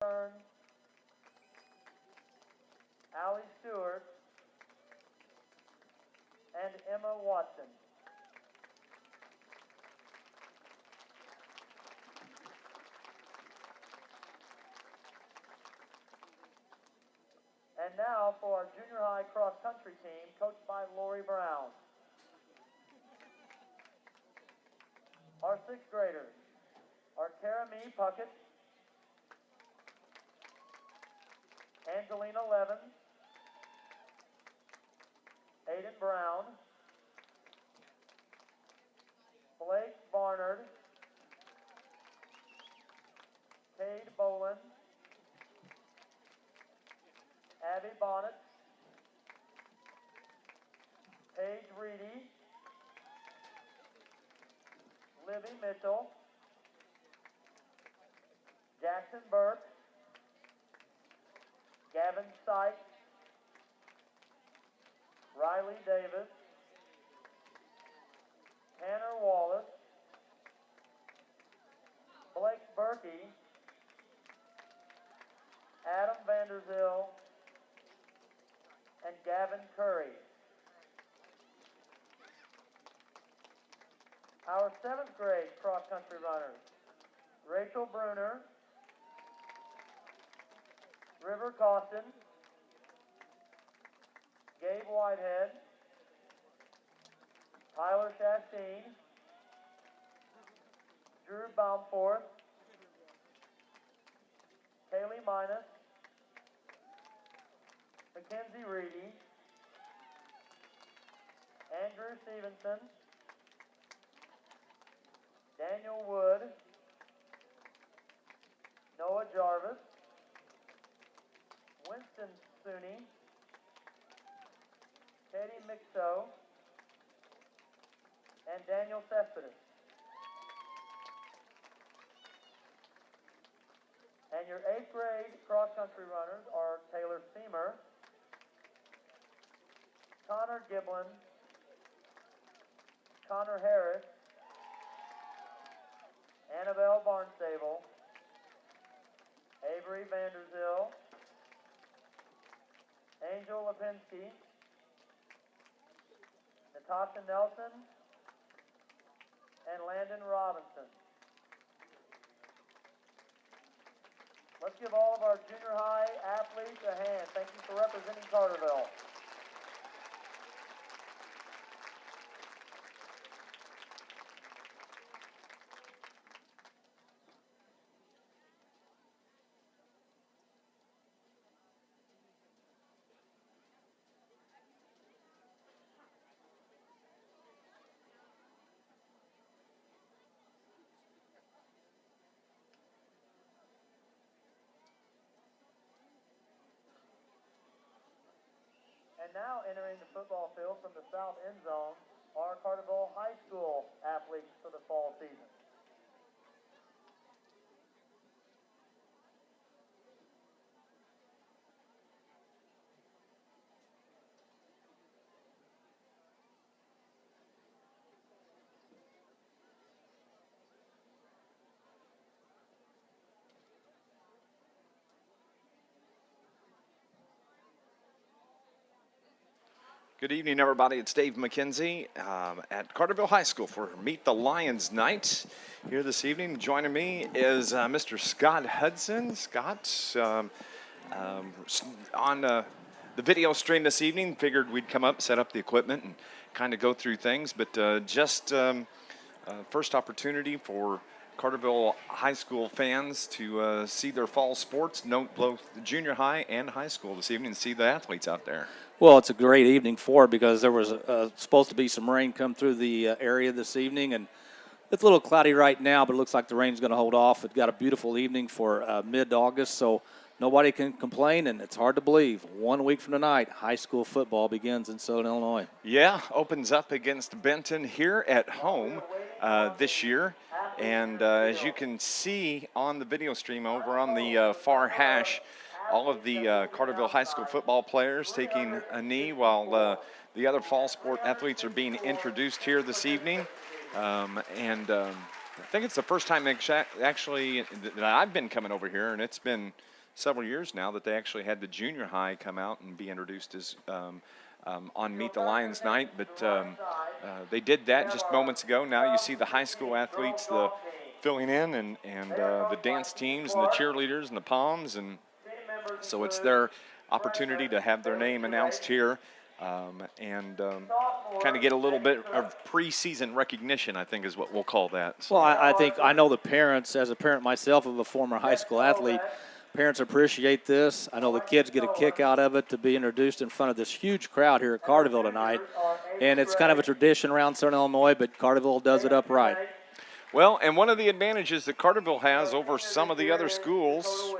Stern, Allie Stewart, and Emma Watson. And now for our junior high cross country team, coached by Lori Brown. Our sixth graders are Tara Mee Puckett, Angelina Levin, Aiden Brown, Blake Barnard, Cade Boland, Abby Bonnet, Paige Reedy, Libby Mitchell, Jackson Burke, Gavin Sykes, Riley Davis, Tanner Wallace, Blake Berkey, Adam Vanderzeel, and Gavin Curry. Our seventh grade cross-country runners, Rachel Bruner, River Costin, Gabe Whitehead, Tyler Chasteen, Drew Baumforth, Kaylee Minus, Mackenzie Reedy, Andrew Stevenson, Daniel Wood, Noah Jarvis, Winston Sooney, Katie Mixo, and Daniel Cespedes. And your eighth grade cross-country runners are Taylor Seamer, Connor Giblin, Connor Harris, Annabelle Barnstable, Avery Vanderzeel, Angel Lipinski, Natasha Nelson, and Landon Robinson. Let's give all of our junior high athletes a hand. Thank you for representing Carterville. And now entering the football field from the south end zone are Carterville High School athletes for the fall season. Good evening, everybody. It's Dave McKenzie at Carterville High School for Meet the Lions night. Here this evening, joining me is Mr. Scott Hudson. Scott, on the video stream this evening, figured we'd come up, set up the equipment, and kind of go through things. But first opportunity for Carterville High School fans to see their fall sports, note both junior high and high school this evening, and see the athletes out there. Well, it's a great evening for it because there was supposed to be some rain come through the area this evening, and it's a little cloudy right now, but it looks like the rain's going to hold off. It's got a beautiful evening for mid-August, so nobody can complain, and it's hard to believe. 1 week from tonight, high school football begins in Southern Illinois. Yeah, opens up against Benton here at home this year. And as you can see on the video stream over on the far hash, all of the Carterville High School football players taking a knee while the other fall sport athletes are being introduced here this evening. I think it's the first time actually that I've been coming over here, and it's been several years now that they actually had the junior high come out and be introduced as on Meet the Lions night, but they did that just moments ago. Now you see the high school athletes filling in and the dance teams and the cheerleaders and the poms, and so it's their opportunity to have their name announced here and kind of get a little bit of preseason recognition, I think is what we'll call that. So. Well, I think I know the parents, as a parent myself of a former high school athlete, parents appreciate this. I know the kids get a kick out of it to be introduced in front of this huge crowd here at Carterville tonight. And it's kind of a tradition around Southern Illinois, but Carterville does it upright. Well, and one of the advantages that Carterville has over some of the other schools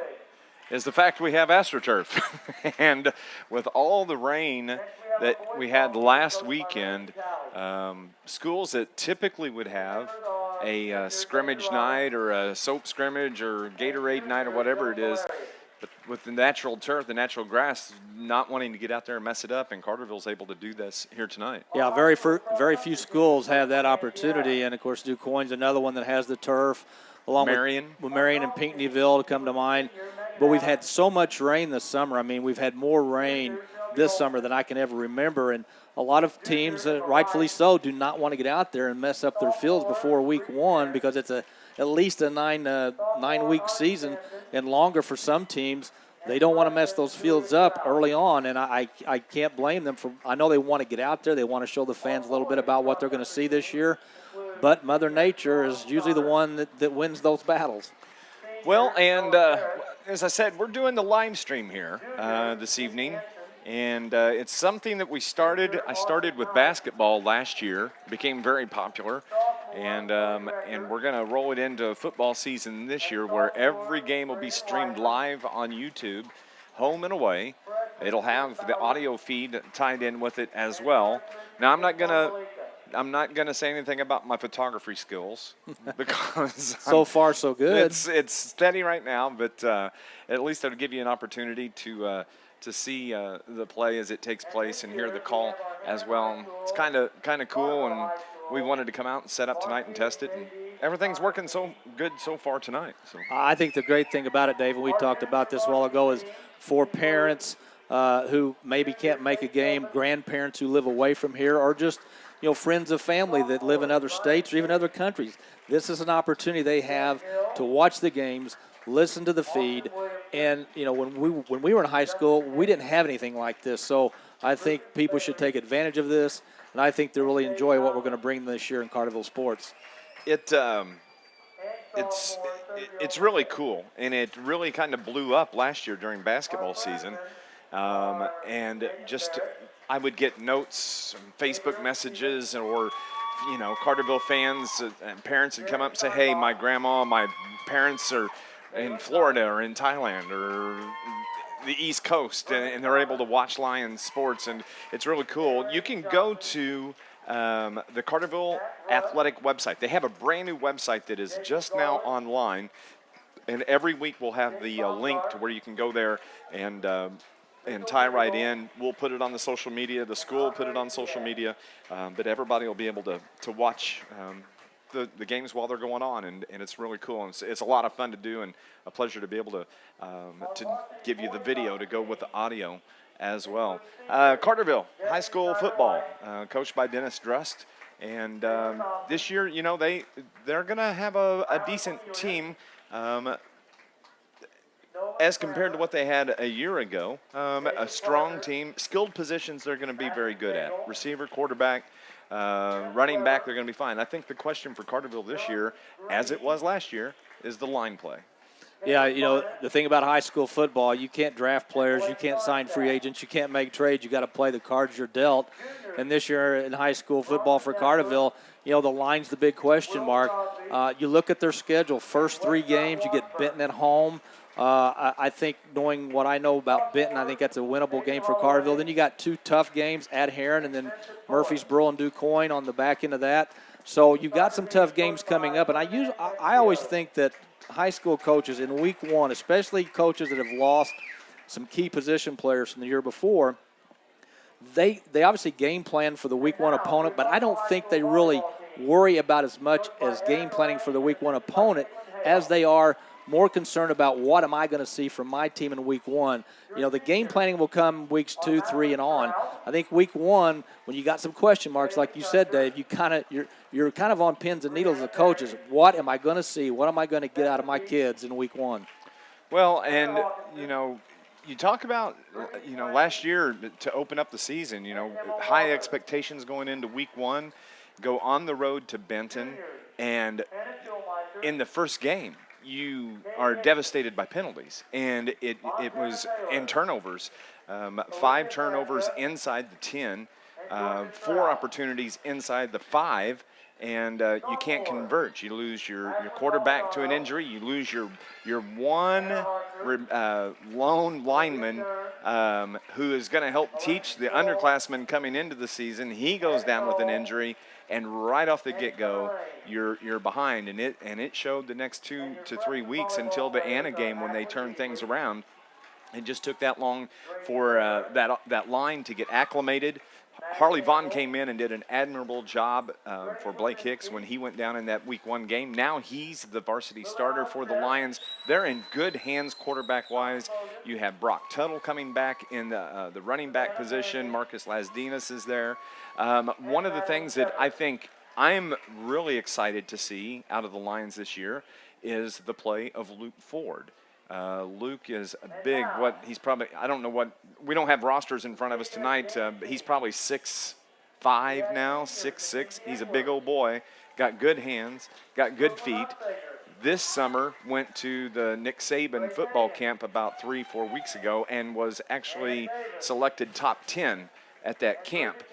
is the fact we have AstroTurf. And with all the rain that we had last weekend, schools that typically would have a scrimmage night or a soap scrimmage or Gatorade night or whatever it is, but with the natural turf, the natural grass, not wanting to get out there and mess it up, and Carterville's able to do this here tonight. Yeah, very few schools have that opportunity, and of course DuQuoin's another one that has the turf, along with Marion and Pinckneyville to come to mind. But we've had so much rain this summer. I mean, we've had more rain this summer than I can ever remember, and a lot of teams, rightfully so, do not want to get out there and mess up their fields before week one because it's at least a nine-week season and longer for some teams. They don't want to mess those fields up early on, and I can't blame them for. I know they want to get out there. They want to show the fans a little bit about what they're going to see this year, but Mother Nature is usually the one that wins those battles. Well, and as I said, we're doing the live stream here this evening. And it's something that I started with basketball last year, became very popular, and we're going to roll it into football season this year where every game will be streamed live on YouTube, home and away. It'll have the audio feed tied in with it as well. Now, I'm not going to say anything about my photography skills because so far so good. It's steady right now, but at least it'll give you an opportunity to see the play as it takes place and hear the call as well. It's kind of cool, and we wanted to come out and set up tonight and test it, and everything's working so good so far tonight. So I think the great thing about it, Dave, and we talked about this a while ago, is for parents who maybe can't make a game, grandparents who live away from here, or just friends of family that live in other states or even other countries. This is an opportunity they have to watch the games, listen to the feed, and when we were in high school, we didn't have anything like this. So I think people should take advantage of this, and I think they'll really enjoy what we're going to bring this year in Carterville sports. It's really cool, and it really kind of blew up last year during basketball season, and just I would get notes, Facebook messages, or Carterville fans and parents would come up and say, "Hey, my grandma, my parents are in Florida or in Thailand or the East Coast, and they're able to watch Lions sports," and it's really cool. You can go to the Carterville Athletic website. They have a brand new website that is just now online, and every week we'll have the link to where you can go there and tie right in. We'll put it on the social media. The school will put it on social media, but everybody will be able to watch the games while they're going on, and it's really cool. And it's a lot of fun to do, and a pleasure to be able to give you the video to go with the audio as well. Carterville High School football, coached by Dennis Drust, and this year, they're going to have a decent team. As compared to what they had a year ago, a strong team, skilled positions they're going to be very good at. Receiver, quarterback, running back, they're going to be fine. I think the question for Carterville this year, as it was last year, is the line play. Yeah, the thing about high school football, you can't draft players, you can't sign free agents, you can't make trades, you got to play the cards you're dealt. And this year in high school football for Carterville, the line's the big question mark. You look at their schedule, first 3 games, you get Benton at home. I think, knowing what I know about Benton, I think that's a winnable game for Carterville. Then you got 2 tough games at Heron and then Murfreesboro and DuQuoin on the back end of that. So you've got some tough games coming up. And I always think that high school coaches in week 1, especially coaches that have lost some key position players from the year before, they obviously game plan for the week 1 opponent, but I don't think they really worry about as much as game planning for the week 1 opponent as they are more concerned about what am I going to see from my team in week 1. The game planning will come weeks 2, 3, and on. I think week 1, when you got some question marks, like you said, Dave, you're kind of on pins and needles as coaches. What am I going to see? What am I going to get out of my kids in week 1? Well, and, you talk about, last year to open up the season, high expectations going into week 1, go on the road to Benton, and in the first game, you are devastated by penalties, and it was in turnovers, 5 turnovers inside the 10, 4 opportunities inside the 5, and you can't convert. You lose your quarterback to an injury. You lose your one lone lineman who is going to help teach the underclassmen coming into the season. He goes down with an injury, and right off the get-go, you're behind, and it showed the next 2 to 3 weeks until the Anna game when they turned things around. It just took that long for that line to get acclimated. Harley Vaughn came in and did an admirable job for Blake Hicks when he went down in that week 1 game. Now he's the varsity starter for the Lions. They're in good hands quarterback-wise. You have Brock Tuttle coming back in the running back position. Marcus Lasdinas is there. One of the things that I think I'm really excited to see out of the Lions this year is the play of Luke Ford. Luke is a big, he's probably, I don't know what, we don't have rosters in front of us tonight, but he's probably 6'5" now, 6'6". He's a big old boy, got good hands, got good feet. This summer went to the Nick Saban football camp about 3-4 weeks ago and was actually selected top 10 at that camp.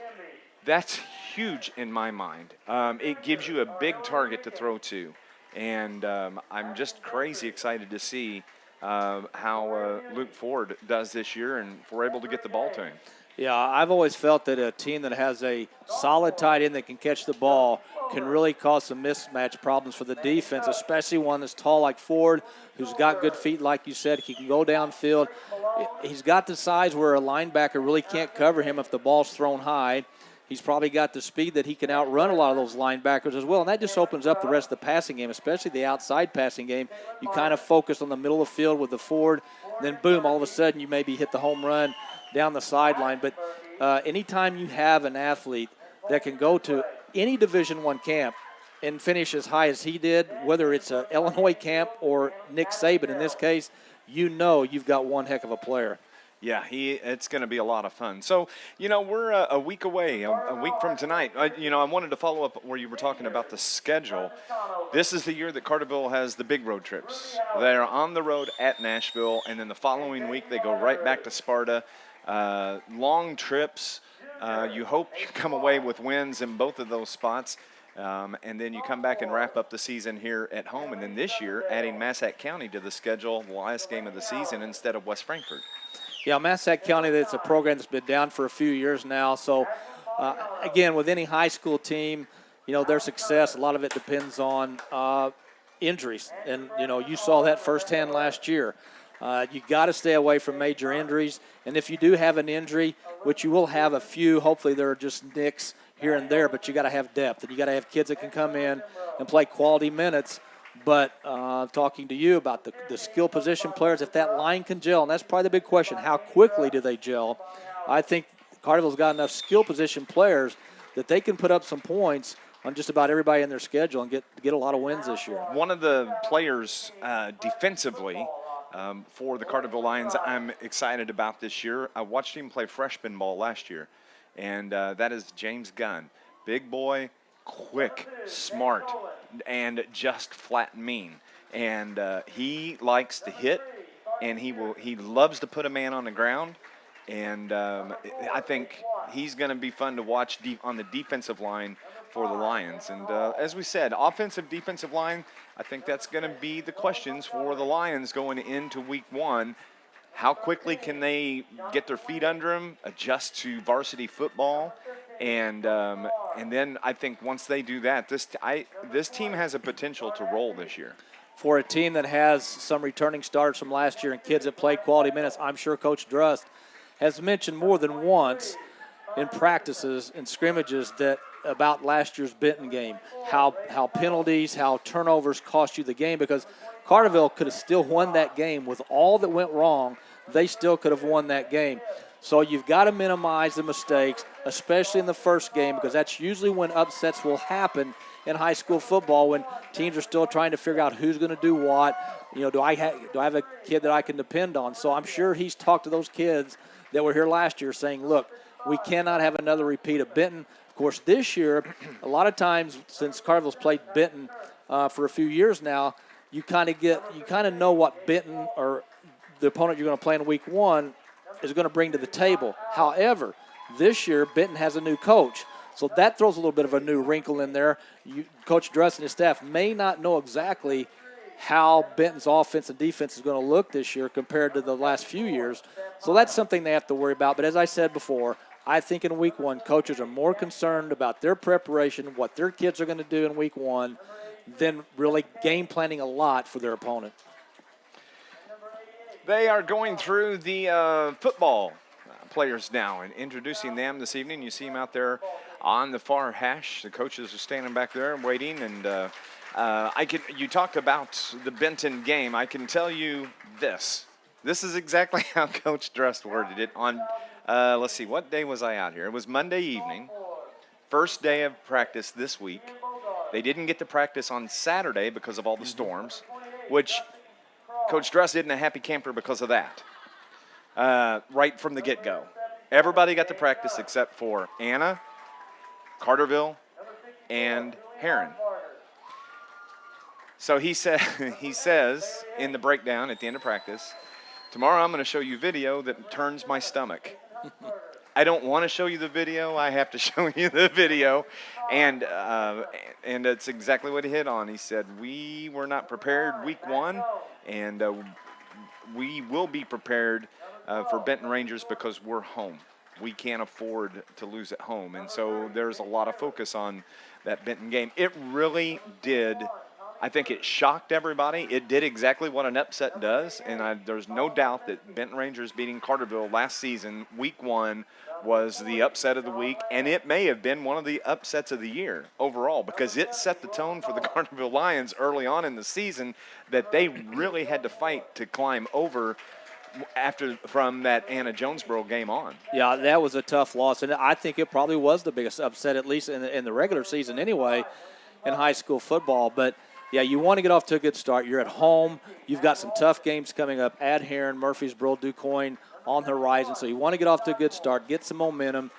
That's huge in my mind. It gives you a big target to throw to. And I'm just crazy excited to see how Luke Ford does this year, and if we're able to get the ball to him. Yeah, I've always felt that a team that has a solid tight end that can catch the ball can really cause some mismatch problems for the defense, especially one that's tall like Ford, who's got good feet, like you said. He can go downfield. He's got the size where a linebacker really can't cover him if the ball's thrown high. He's probably got the speed that he can outrun a lot of those linebackers as well, and that just opens up the rest of the passing game, especially the outside passing game. You kind of focus on the middle of the field with the Ford, then boom, all of a sudden you maybe hit the home run down the sideline. But anytime you have an athlete that can go to any Division I camp and finish as high as he did, whether it's an Illinois camp or Nick Saban in this case, you've got one heck of a player. Yeah, it's going to be a lot of fun. So, we're a week away, a week from tonight. I wanted to follow up where you were talking about the schedule. This is the year that Carterville has the big road trips. They're on the road at Nashville, and then the following week they go right back to Sparta. Long trips. You hope you come away with wins in both of those spots. And then you come back and wrap up the season here at home. And then this year, adding Massac County to the schedule, the last game of the season instead of West Frankfort. Yeah, Massac County, that's a program that's been down for a few years now. So, again, with any high school team, their success, a lot of it depends on injuries. And, you saw that firsthand last year. You got to stay away from major injuries. And if you do have an injury, which you will have a few, hopefully they're just nicks here and there, but you got to have depth. And you got to have kids that can come in and play quality minutes. But talking to you about the skill position players, if that line can gel, and that's probably the big question, how quickly do they gel? I think Carterville's got enough skill position players that they can put up some points on just about everybody in their schedule and get a lot of wins this year. One of the players defensively for the Carterville Lions I'm excited about this year, I watched him play freshman ball last year, and that is James Gunn. Big boy, quick, smart, and just flat mean. And he likes to hit, and he loves to put a man on the ground. And I think he's going to be fun to watch on the defensive line for the Lions. And as we said, offensive, defensive line, I think that's going to be the questions for the Lions going into week 1. How quickly can they get their feet under them, adjust to varsity football? And then I think once they do that, this team has a potential to roll this year. For a team that has some returning starters from last year and kids that played quality minutes, I'm sure Coach Drust has mentioned more than once in practices and scrimmages that about last year's Benton game, how penalties, how turnovers cost you the game, because Carterville could have still won that game with all that went wrong. They still could have won that game. So you've got to minimize the mistakes, especially in the first game, because that's usually when upsets will happen in high school football, when teams are still trying to figure out who's going to do what. Do I have a kid that I can depend on? So I'm sure he's talked to those kids that were here last year saying, look, we cannot have another repeat of Benton. Of course, this year, a lot of times since Carterville's played Benton for a few years now, you kind of know what Benton or the opponent you're going to play in week one is going to bring to the table. However, this year Benton has a new coach, so that throws a little bit of a new wrinkle in there. Coach Dress and his staff may not know exactly how Benton's offense and defense is going to look this year compared to the last few years. So that's something they have to worry about. But as I said before, I think in week one, coaches are more concerned about their preparation, what their kids are going to do in week one, than really game planning a lot for their opponent. They are going through the football players now and introducing them this evening. You see them out there on the far hash. The coaches are standing back there and waiting. And you talked about the Benton game. I can tell you this. This is exactly how Coach Dress worded it on, let's see, what day was I out here? It was Monday evening, first day of practice this week. They didn't get to practice on Saturday because of all the storms, which Coach Dress isn't a happy camper because of that, right from the get-go. Everybody got to practice except for Anna, Carterville, and Heron. So he says in the breakdown at the end of practice, tomorrow I'm going to show you video that turns my stomach. I don't want to show you the video. I have to show you the video. And it's exactly what he hit on. He said, we were not prepared week one, and we will be prepared for Benton Rangers because we're home. We can't afford to lose at home. And so there's a lot of focus on that Benton game. It really did. I think it shocked everybody. It did exactly what an upset does, and there's no doubt that Benton Rangers beating Carterville last season, week one, was the upset of the week, and it may have been one of the upsets of the year overall because it set the tone for the Carterville Lions early on in the season that they really had to fight to climb over from that Anna Jonesboro game on. Yeah, that was a tough loss, and I think it probably was the biggest upset, at least in the regular season anyway, in high school football. But yeah, you want to get off to a good start. You're at home. You've got some tough games coming up at Heron, Murfreesboro, DuQuoin on the horizon. So you want to get off to a good start, get some momentum.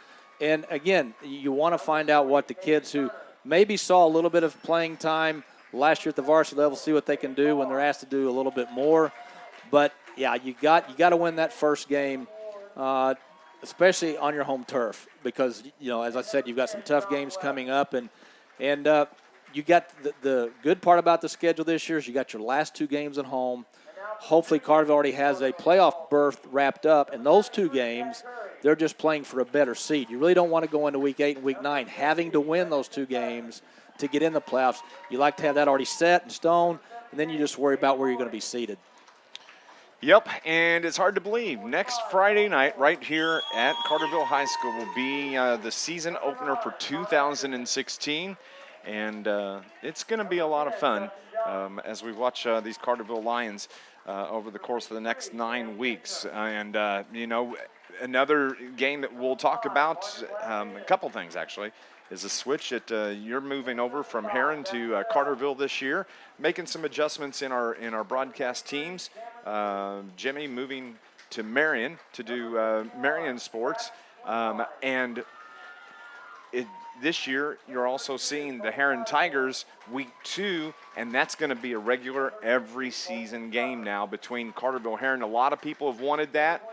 And, again, you want to find out what the kids who maybe saw a little bit of playing time last year at the varsity level, see what they can do when they're asked to do a little bit more. But, yeah, you got to win that first game, especially on your home turf because, as I said, you've got some tough games coming up. And you got the good part about the schedule this year is you got your last two games at home. Hopefully Carterville already has a playoff berth wrapped up, and those two games, they're just playing for a better seed. You really don't want to go into week 8 and week 9 having to win those two games to get in the playoffs. You like to have that already set in stone, and then you just worry about where you're going to be seated. Yep, and it's hard to believe. Next Friday night, right here at Carterville High School, will be the season opener for 2016. And it's going to be a lot of fun as we watch these Carterville Lions over the course of the next 9 weeks. And, another game that we'll talk about, a couple things actually, is a switch that you're moving over from Heron to Carterville this year, making some adjustments in our broadcast teams. Jimmy moving to Marion to do Marion sports. This year, you're also seeing the Heron Tigers week 2, and that's going to be a regular every season game now between Carterville Heron. A lot of people have wanted that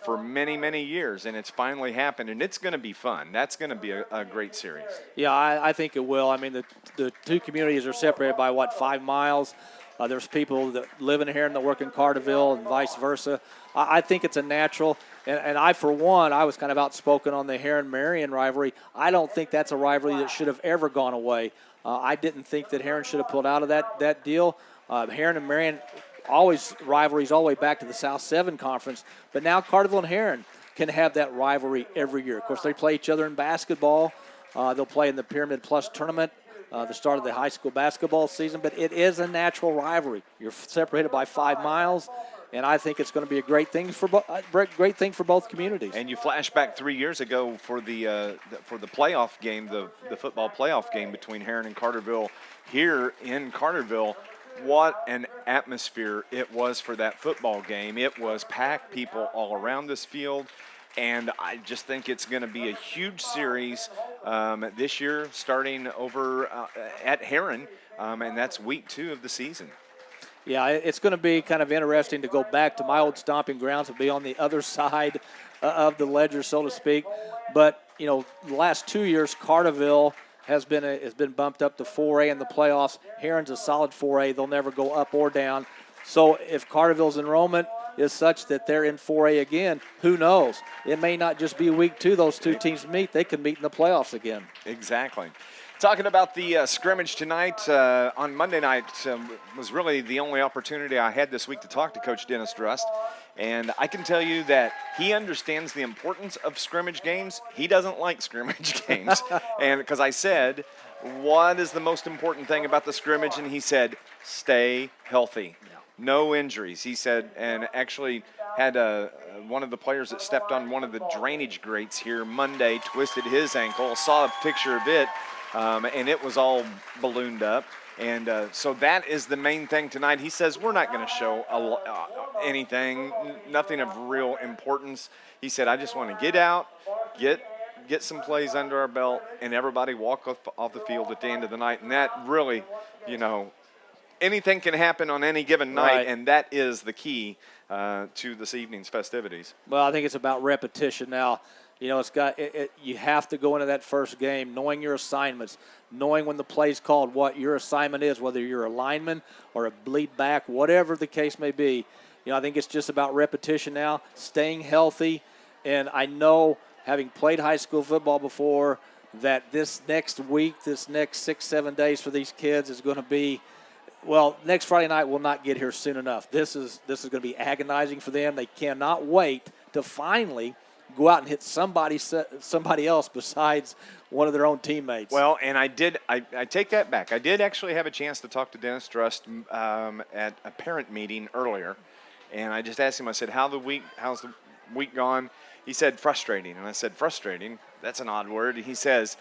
for many, many years, and it's finally happened, and it's going to be fun. That's going to be a great series. Yeah, I think it will. I mean, the two communities are separated by, 5 miles? There's people that live in Heron that work in Carterville and vice versa. I think it's a natural. And I, for one, I was kind of outspoken on the Heron-Marion rivalry. I don't think that's a rivalry that should have ever gone away. I didn't think that Heron should have pulled out of that deal. Heron and Marion, always rivalries all the way back to the South 7 Conference. But now Carterville and Heron can have that rivalry every year. Of course, they play each other in basketball. They'll play in the Pyramid Plus tournament, the start of the high school basketball season. But it is a natural rivalry. You're separated by 5 miles, and I think it's going to be a great thing for both communities. And you flash back 3 years ago for the playoff game, the football playoff game between Heron and Carterville here in Carterville. What an atmosphere it was for that football game. It was packed, people all around this field, and I just think it's going to be a huge series this year, starting over at Heron, and that's week 2 of the season. Yeah, it's going to be kind of interesting to go back to my old stomping grounds and be on the other side of the ledger, so to speak. But, the last 2 years, Carterville has been bumped up to 4A in the playoffs. Heron's a solid 4A. They'll never go up or down. So if Carterville's enrollment is such that they're in 4A again, who knows? It may not just be week 2 those two teams meet. They can meet in the playoffs again. Exactly. Talking about the scrimmage tonight, on Monday night was really the only opportunity I had this week to talk to Coach Dennis Drust. And I can tell you that he understands the importance of scrimmage games. He doesn't like scrimmage games. And because I said, what is the most important thing about the scrimmage? And he said, stay healthy. No injuries, he said, and actually had one of the players that stepped on one of the drainage grates here Monday, twisted his ankle. Saw a picture of it, and it was all ballooned up. And so that is the main thing tonight. He says, we're not going to show anything, nothing of real importance. He said, I just want to get out, get some plays under our belt, and everybody walk off the field at the end of the night. And that really, anything can happen on any given night, right. And that is the key to this evening's festivities. Well, I think it's about repetition now. You have to go into that first game knowing your assignments, knowing when the play's called, what your assignment is, whether you're a lineman or a bleed back, whatever the case may be. I think it's just about repetition now, staying healthy. And I know, having played high school football before, that this next week, this next 6-7 days for these kids is going to be, well, next Friday night will not get here soon enough. This is going to be agonizing for them. They cannot wait to finally go out and hit somebody else besides one of their own teammates. Well, and I take that back. I did actually have a chance to talk to Dennis Drust at a parent meeting earlier, and I just asked him, I said, how's the week gone? He said, frustrating. And I said, frustrating? That's an odd word. He says,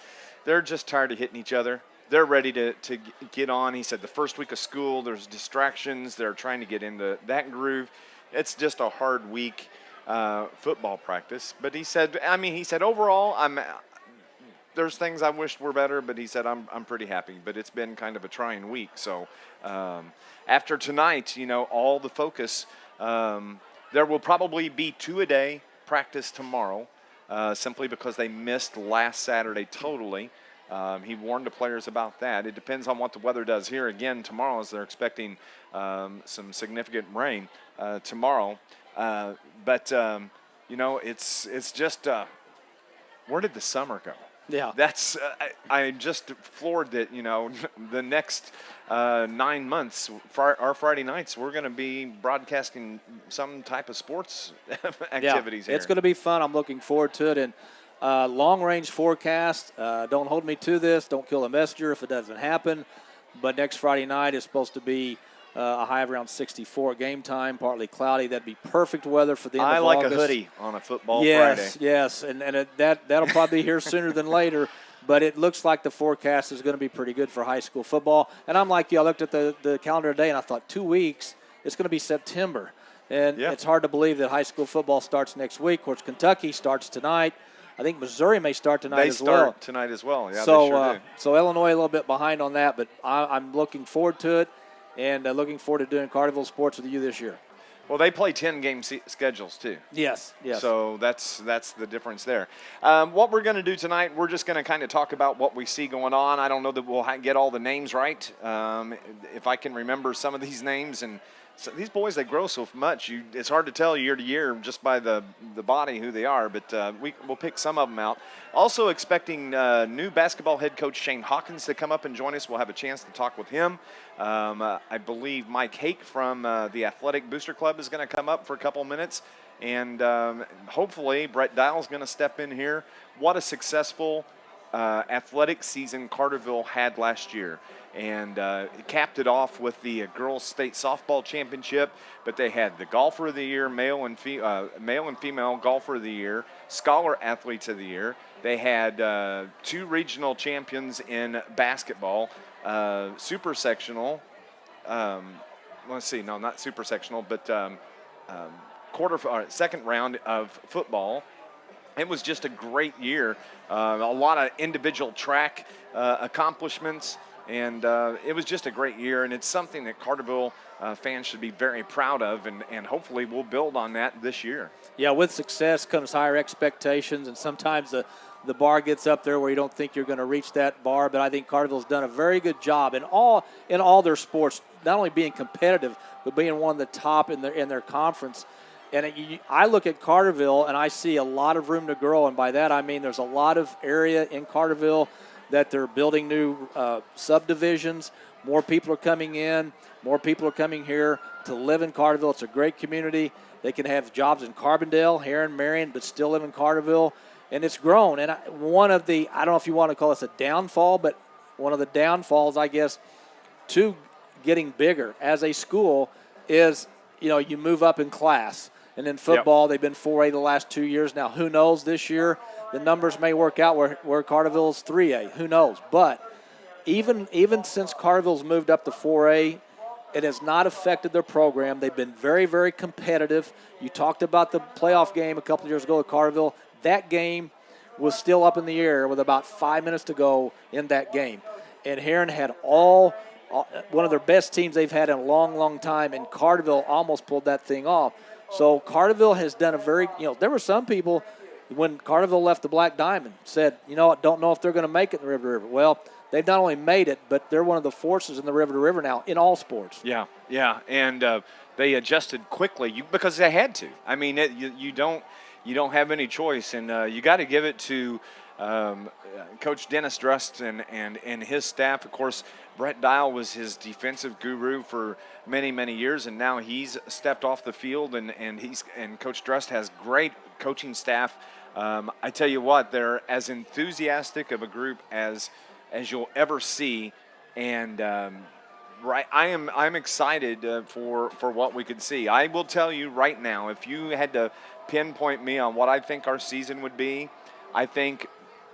they're just tired of hitting each other. They're ready to get on. He said the first week of school, there's distractions. They're trying to get into that groove. It's just a hard week. Football practice, but he said overall, there's things I wished were better, but he said I'm pretty happy. But it's been kind of a trying week. So after tonight, all the focus, there will probably be 2-a-day practice tomorrow, simply because they missed last Saturday totally. He warned the players about that. It depends on what the weather does here again tomorrow, as they're expecting some significant rain tomorrow. But it's just where did the summer go? Yeah. That's I just floored that, the next 9 months, our Friday nights, we're going to be broadcasting some type of sports activities here. It's going to be fun. I'm looking forward to it. And long-range forecast, don't hold me to this. Don't kill the messenger if it doesn't happen. But next Friday night is supposed to be a high of around 64 game time, partly cloudy. That'd be perfect weather for the end of August. I like a hoodie on a football Friday. Yes, yes, and that'll probably be here sooner than later. But it looks like the forecast is going to be pretty good for high school football. And I'm like you, I looked at the calendar today, and I thought 2 weeks, it's going to be September. And It's hard to believe that high school football starts next week. Of course, Kentucky starts tonight. I think Missouri may start tonight as well. They start tonight as well. Yeah, so, they sure do. So Illinois a little bit behind on that, but I'm looking forward to it. And looking forward to doing Carterville sports with you this year. Well, they play 10-game schedules too. Yes. So that's the difference there. What we're going to do tonight, we're just going to kind of talk about what we see going on. I don't know that we'll get all the names right. If I can remember some of these names, and so these boys, they grow so much. It's hard to tell year to year just by the body who they are, but we'll pick some of them out. Also expecting new basketball head coach Shane Hawkins to come up and join us. We'll have a chance to talk with him. I believe Mike Hake from the Athletic Booster Club is going to come up for a couple minutes, and hopefully Brett Dial's going to step in here. What a successful athletic season Carterville had last year. And it capped it off with the girls' state softball championship. But they had the golfer of the year, male and female golfer of the year, scholar athletes of the year. They had 2 regional champions in basketball, super sectional. Let's see, no, not super sectional, but second round of football. It was just a great year. A lot of individual track accomplishments. And it was just a great year, and it's something that Carterville fans should be very proud of, and hopefully we'll build on that this year. Yeah, with success comes higher expectations, and sometimes the bar gets up there where you don't think you're going to reach that bar. But I think Carterville's done a very good job in all their sports, not only being competitive, but being one of the top in their conference. And I look at Carterville, and I see a lot of room to grow, and by that I mean there's a lot of area in Carterville that they're building new subdivisions. More people are coming in. More people are coming here to live in Carterville. It's a great community. They can have jobs in Carbondale, Heron, Marion, but still live in Carterville. And it's grown. And one of the, I don't know if you want to call this a downfall, but one of the downfalls, I guess, to getting bigger as a school is, you move up in class. And in football, They've been 4A the last 2 years. Now, who knows this year? The numbers may work out where Carterville is 3A. Who knows? But even since Carterville's moved up to 4A, it has not affected their program. They've been very, very competitive. You talked about the playoff game a couple of years ago at Carterville. That game was still up in the air with about 5 minutes to go in that game. And Heron had one of their best teams they've had in a long, long time, and Carterville almost pulled that thing off. So Carterville has done a very, there were some people when Carterville left the Black Diamond said, don't know if they're going to make it in the River to River. Well, they've not only made it, but they're one of the forces in the River to River now in all sports. Yeah, and they adjusted quickly because they had to. I mean, you don't have any choice, and you got to give it to Coach Dennis Drust and his staff. Of course, Brett Dial was his defensive guru for many, many years, and now he's stepped off the field, and Coach Drust has great coaching staff. I tell you what, they're as enthusiastic of a group as you'll ever see, and I'm excited for what we could see. I will tell you right now, if you had to pinpoint me on what I think our season would be, I think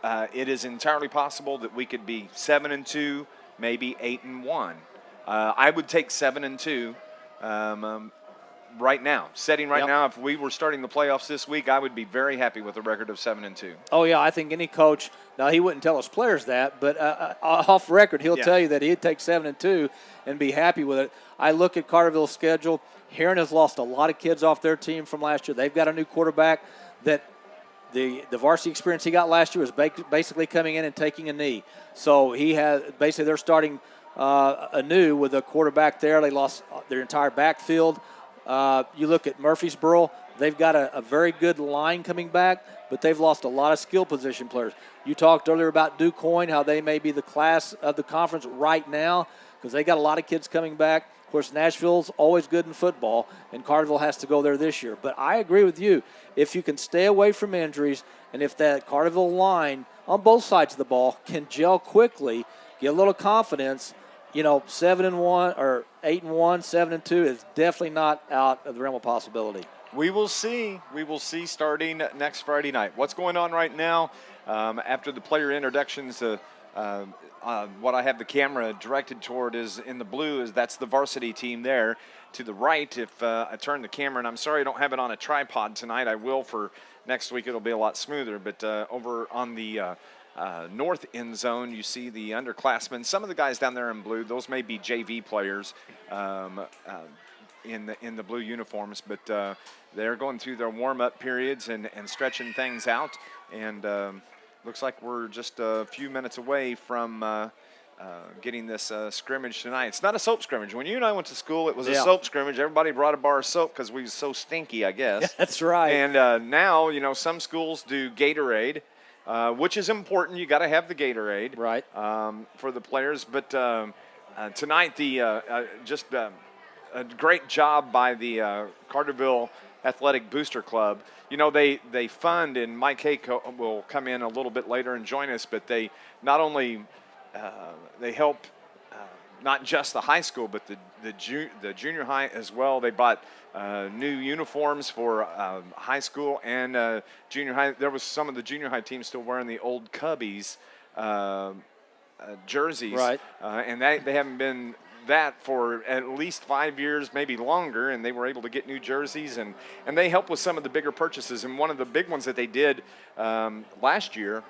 it is entirely possible that we could be 7-2, maybe 8-1. I would take 7-2 right now. Now, if we were starting the playoffs this week, I would be very happy with a record of 7-2. Oh yeah, I think any coach. Now he wouldn't tell his players that, but off record he'll tell you that he'd take 7-2 and be happy with it. I look at Carterville's schedule. Heron has lost a lot of kids off their team from last year. They've got a new quarterback that. The varsity experience he got last year was basically coming in and taking a knee. So they're starting anew with a quarterback there. They lost their entire backfield. You look at Murfreesboro, they've got a very good line coming back, but they've lost a lot of skill position players. You talked earlier about DuQuoin, how they may be the class of the conference right now because they got a lot of kids coming back. Of course, Nashville's always good in football, and Carterville has to go there this year. But I agree with you. If you can stay away from injuries, and if that Carterville line on both sides of the ball can gel quickly, get a little confidence, 7-1 or 8-1, 7-2 is definitely not out of the realm of possibility. We will see. We will see starting next Friday night. What's going on right now after the player introductions? What I have the camera directed toward is in the blue. That's the varsity team there. To the right, if I turn the camera, and I'm sorry I don't have it on a tripod tonight. I will for next week. It'll be a lot smoother. But over on the north end zone, you see the underclassmen. Some of the guys down there in blue, those may be JV players in the blue uniforms. But they're going through their warm-up periods and stretching things out. And looks like we're just a few minutes away from getting this scrimmage tonight. It's not a soap scrimmage. When you and I went to school, it was a soap scrimmage. Everybody brought a bar of soap because we were so stinky, I guess. That's right. And now, some schools do Gatorade, which is important. You got to have the Gatorade, right, for the players. But tonight, just a great job by the Carterville Athletic Booster Club. You know, they fund, and Mike Hake will come in a little bit later and join us, but they not only they help not just the high school, but the junior high as well. They bought new uniforms for high school and junior high. There was some of the junior high teams still wearing the old Cubbies jerseys, Right. And they haven't been that for at least 5 years, maybe longer, and they were able to get new jerseys, and they help with some of the bigger purchases. And one of the big ones that they did last year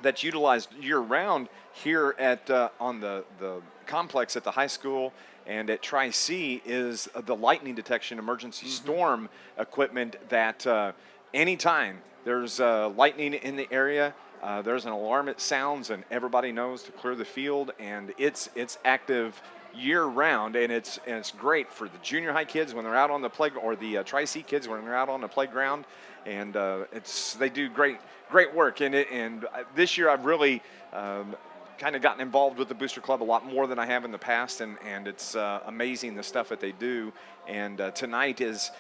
that's utilized year-round here at on the complex at the high school and at Tri-C is the lightning detection emergency storm equipment that anytime there's lightning in the area, there's an alarm, it sounds, and everybody knows to clear the field, and it's active year-round, and it's great for the junior high kids when they're out on the playground, or the Tri-C kids when they're out on the playground, and they do great work. And this year I've really kind of gotten involved with the Booster Club a lot more than I have in the past, and it's amazing the stuff that they do. And tonight is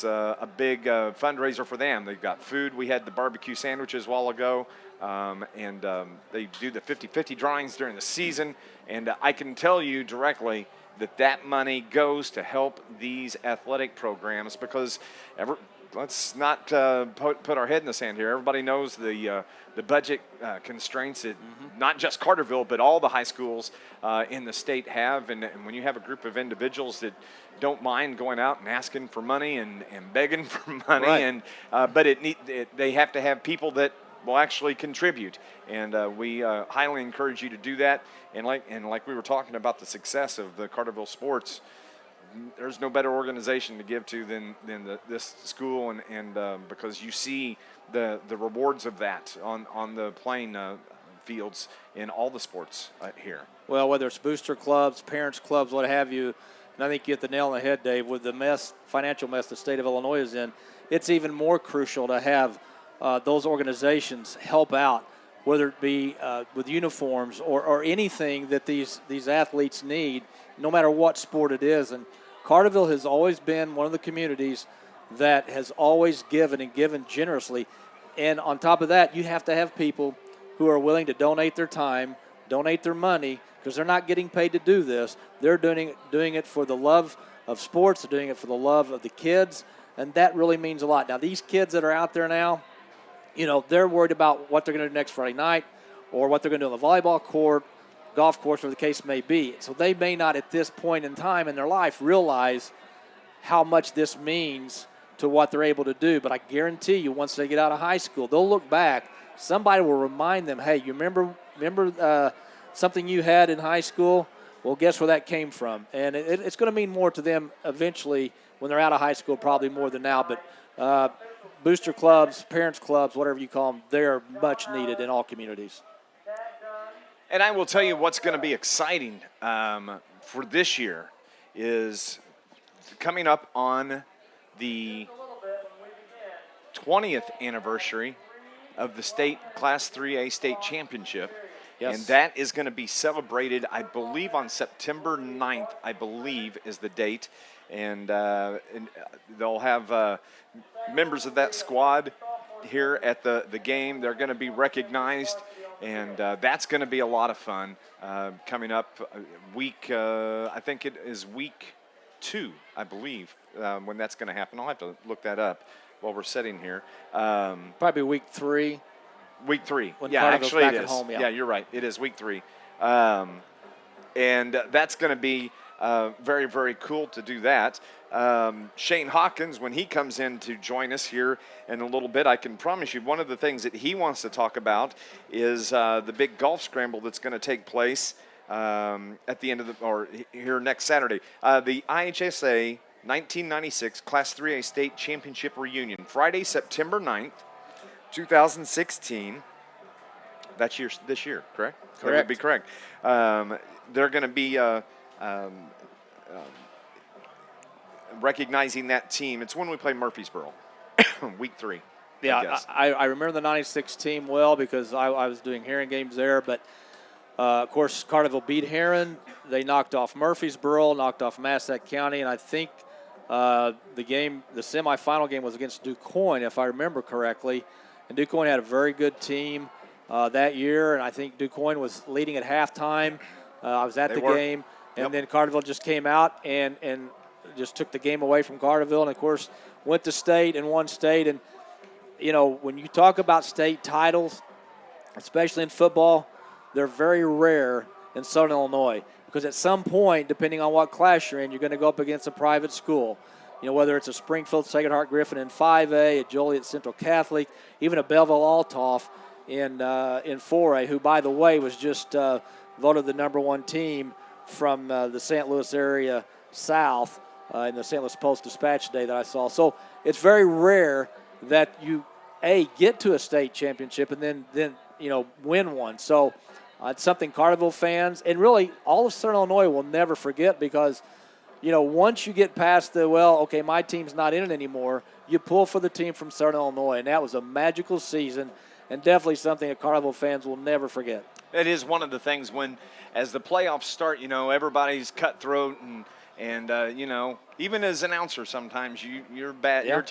a big fundraiser for them. They've got food. We had the barbecue sandwiches a while ago, and they do the 50-50 drawings during the season. And I can tell you directly that money goes to help these athletic programs, because let's not put our head in the sand here. Everybody knows the budget constraints that not just Carterville, but all the high schools in the state have. And when you have a group of individuals that don't mind going out and asking for money and begging for money, Right. But they have to have people that will actually contribute. And we highly encourage you to do that. And like we were talking about the success of the Carterville sports, there's no better organization to give to than this school, and because you see the rewards of that on the playing fields in all the sports here. Well, whether it's booster clubs, parents clubs, what have you, and I think you hit the nail on the head, Dave, with the financial mess the state of Illinois is in, it's even more crucial to have those organizations help out, whether it be with uniforms or anything that these athletes need, no matter what sport it is. And Carterville has always been one of the communities that has always given and given generously. And on top of that, you have to have people who are willing to donate their time, donate their money, because they're not getting paid to do this. They're doing it for the love of sports. They're doing it for the love of the kids, and that really means a lot. Now, these kids that are out there now, you know, they're worried about what they're going to do next Friday night or what they're going to do on the volleyball court, golf course, whatever the case may be. So they may not at this point in time in their life realize how much this means to what they're able to do. But I guarantee you, once they get out of high school, they'll look back. Somebody will remind them, hey, you remember something you had in high school? Well, guess where that came from? And it's going to mean more to them eventually when they're out of high school, probably more than now. But booster clubs, parents clubs, whatever you call them, they're much needed in all communities. And I will tell you what's going to be exciting for this year is coming up on the 20th anniversary of the state Class 3A state championship. Yes. And that is going to be celebrated, I believe, on September 9th, I believe, is the date. And they'll have members of that squad here at the game. They're going to be recognized. And that's going to be a lot of fun coming up I think it is week 2, I believe, when that's going to happen. I'll have to look that up while we're sitting here. Probably week 3. Week 3. When Yeah, Carterville's actually back it at is. home, yeah. Yeah, you're right. It is week 3. And that's going to be very, very cool to do that. Shane Hawkins, when he comes in to join us here in a little bit, I can promise you one of the things that he wants to talk about is the big golf scramble that's going to take place at the end of here next Saturday. The IHSA 1996 Class 3A State Championship Reunion, Friday, September 9th, 2016. That's this year, correct? Correct. That would be correct. They're going to be recognizing that team. It's when we play Murfreesboro, week 3. Yeah, I remember the 96 team well because I was doing Heron games there. But, of course, Carterville beat Heron. They knocked off Murfreesboro, knocked off Massac County, and I think The semifinal game was against DuQuoin, if I remember correctly. And DuQuoin had a very good team that year, and I think DuQuoin was leading at halftime. I was at the game, and then Carterville just came out and just took the game away from Carterville, and, of course, went to state and won state. And, you know, when you talk about state titles, especially in football, they're very rare in Southern Illinois because at some point, depending on what class you're in, you're going to go up against a private school. You know, whether it's a Springfield Sacred Heart Griffin in 5A, a Joliet Central Catholic, even a Belleville Altoff in 4A, who, by the way, was just voted the #1 team from the St. Louis area south in the St. Louis Post-Dispatch Day that I saw. So it's very rare that you, get to a state championship and then win one. So it's something Carterville fans and really all of Southern Illinois will never forget because, once you get past my team's not in it anymore, you pull for the team from Southern Illinois. And that was a magical season and definitely something that Carterville fans will never forget. It is one of the things as the playoffs start, everybody's cutthroat and even as an announcer sometimes you're bad. Yeah. You're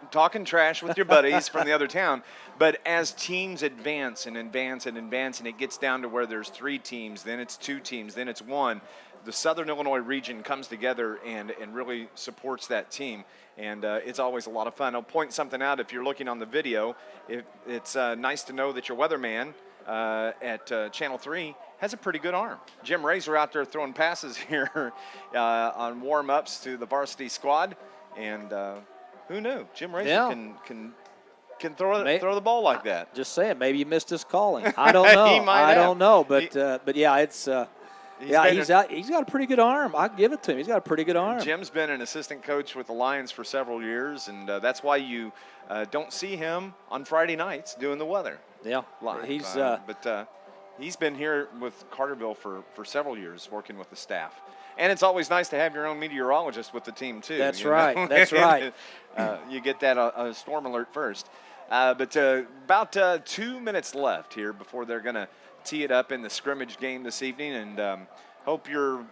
talking trash with your buddies from the other town. But as teams advance and it gets down to where there's 3 teams, then it's 2 teams, then it's 1. The Southern Illinois region comes together and really supports that team. And it's always a lot of fun. I'll point something out if you're looking on the video. It's nice to know that your weatherman at Channel 3 has a pretty good arm. Jim Razor out there throwing passes here on warm-ups to the varsity squad. And who knew? Jim Razor can throw the ball like that. Just saying, maybe he missed his calling. I don't know. I don't know. But yeah, it's he's got a pretty good arm. I'll give it to him. He's got a pretty good arm. Jim's been an assistant coach with the Lions for several years, and that's why you don't see him on Friday nights doing the weather. Yeah, live. He's been here with Carterville for several years working with the staff. And it's always nice to have your own meteorologist with the team, too. That's right. That's right. You get that storm alert first. But about 2 minutes left here before they're going to tee it up in the scrimmage game this evening. And hope you're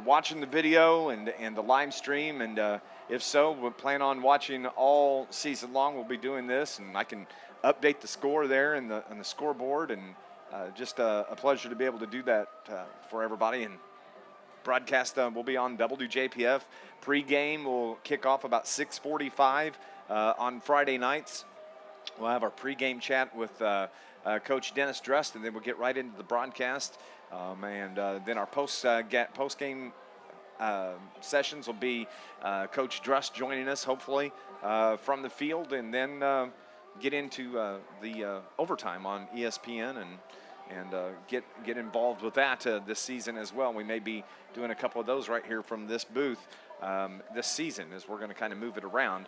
watching the video and the live stream. And if so, we'll plan on watching all season long. We'll be doing this, and I can update the score there on the scoreboard. And just a pleasure to be able to do that for everybody. And broadcast will be on WJPF. Pre-game will kick off about 6:45 on Friday nights. We'll have our pre-game chat with Coach Dennis Drust, and then we'll get right into the broadcast. And then our post-game sessions will be Coach Drust joining us, hopefully, from the field, and then get into the overtime on ESPN and get involved with that this season as well. We may be doing a couple of those right here from this booth this season as we're going to kind of move it around.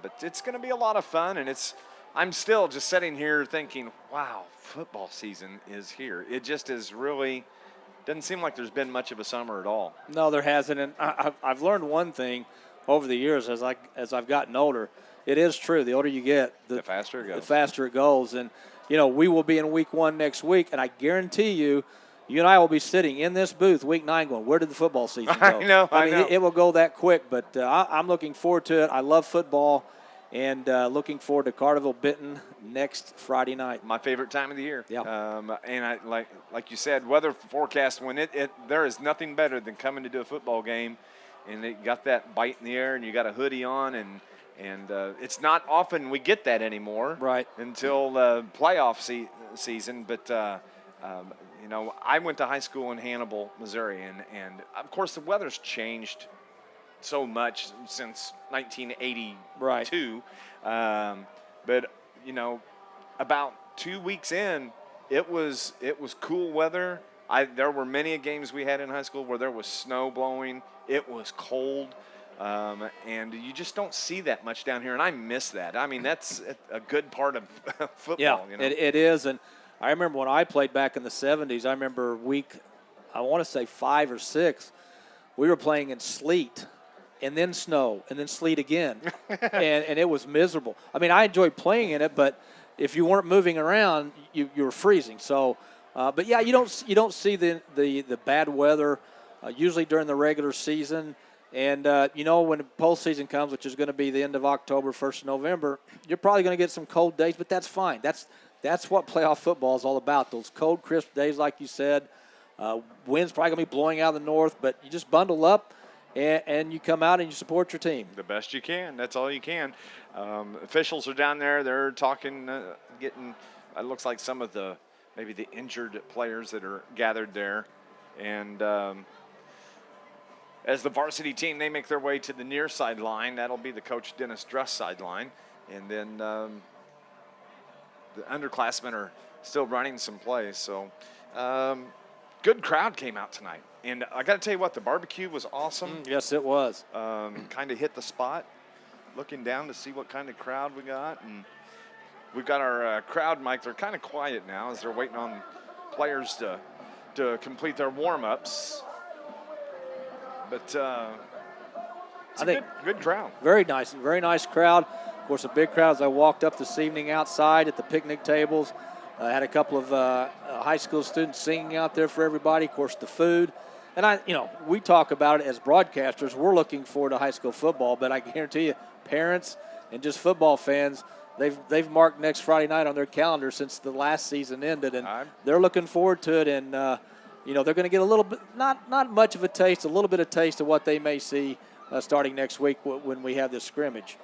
But it's going to be a lot of fun, and I'm still just sitting here thinking, wow, football season is here. It just is really doesn't seem like there's been much of a summer at all. No, there hasn't. And I've learned one thing over the years as I've gotten older. It is true. The older you get, the faster it goes. The faster it goes. And, we will be in week 1 next week, and I guarantee you and I will be sitting in this booth week 9 going, where did the football season go? I know. It will go that quick, but I'm looking forward to it. I love football. And looking forward to Carterville-Benton next Friday night. My favorite time of the year. Yeah. And I like you said, weather forecast, when there is nothing better than coming to do a football game, and it got that bite in the air, and you got a hoodie on, and it's not often we get that anymore. Right. Until the playoff season. But I went to high school in Hannibal, Missouri, and of course the weather's changed so much since 1982. Right. But about 2 weeks in, it was cool weather. There were many games we had in high school where there was snow blowing. It was cold, and you just don't see that much down here, and I miss that. I mean, that's a good part of football. Yeah, it is. And I remember when I played back in the 70s, I remember I want to say 5 or 6, we were playing in sleet. And then snow, and then sleet again, and it was miserable. I mean, I enjoyed playing in it, but if you weren't moving around, you were freezing. So, but yeah, you don't see the bad weather usually during the regular season. And, when the postseason comes, which is going to be the end of October, 1st of November, you're probably going to get some cold days, but that's fine. That's what playoff football is all about, those cold, crisp days, like you said. Wind's probably going to be blowing out of the north, but you just bundle up and you come out and you support your team. The best you can. That's all you can. Officials are down there. They're talking, getting, it looks like some of maybe the injured players that are gathered there. And as the varsity team, they make their way to the near sideline. That'll be the Coach Dennis Druss sideline. And then the underclassmen are still running some plays. So good crowd came out tonight. And I got to tell you what, the barbecue was awesome. Yes, it was. Kind of hit the spot, looking down to see what kind of crowd we got. And we've got our crowd mic. They're kind of quiet now as they're waiting on players to complete their warm-ups. But it's a good crowd. Very nice crowd. Of course, a big crowd as I walked up this evening outside at the picnic tables. I had a couple of high school students singing out there for everybody. Of course, the food. And we talk about it as broadcasters. We're looking forward to high school football, but I guarantee you, parents and just football fans, they've marked next Friday night on their calendar since the last season ended, and they're looking forward to it. And they're going to get a little bit, not much of a taste, a little bit of taste of what they may see starting next week when we have this scrimmage.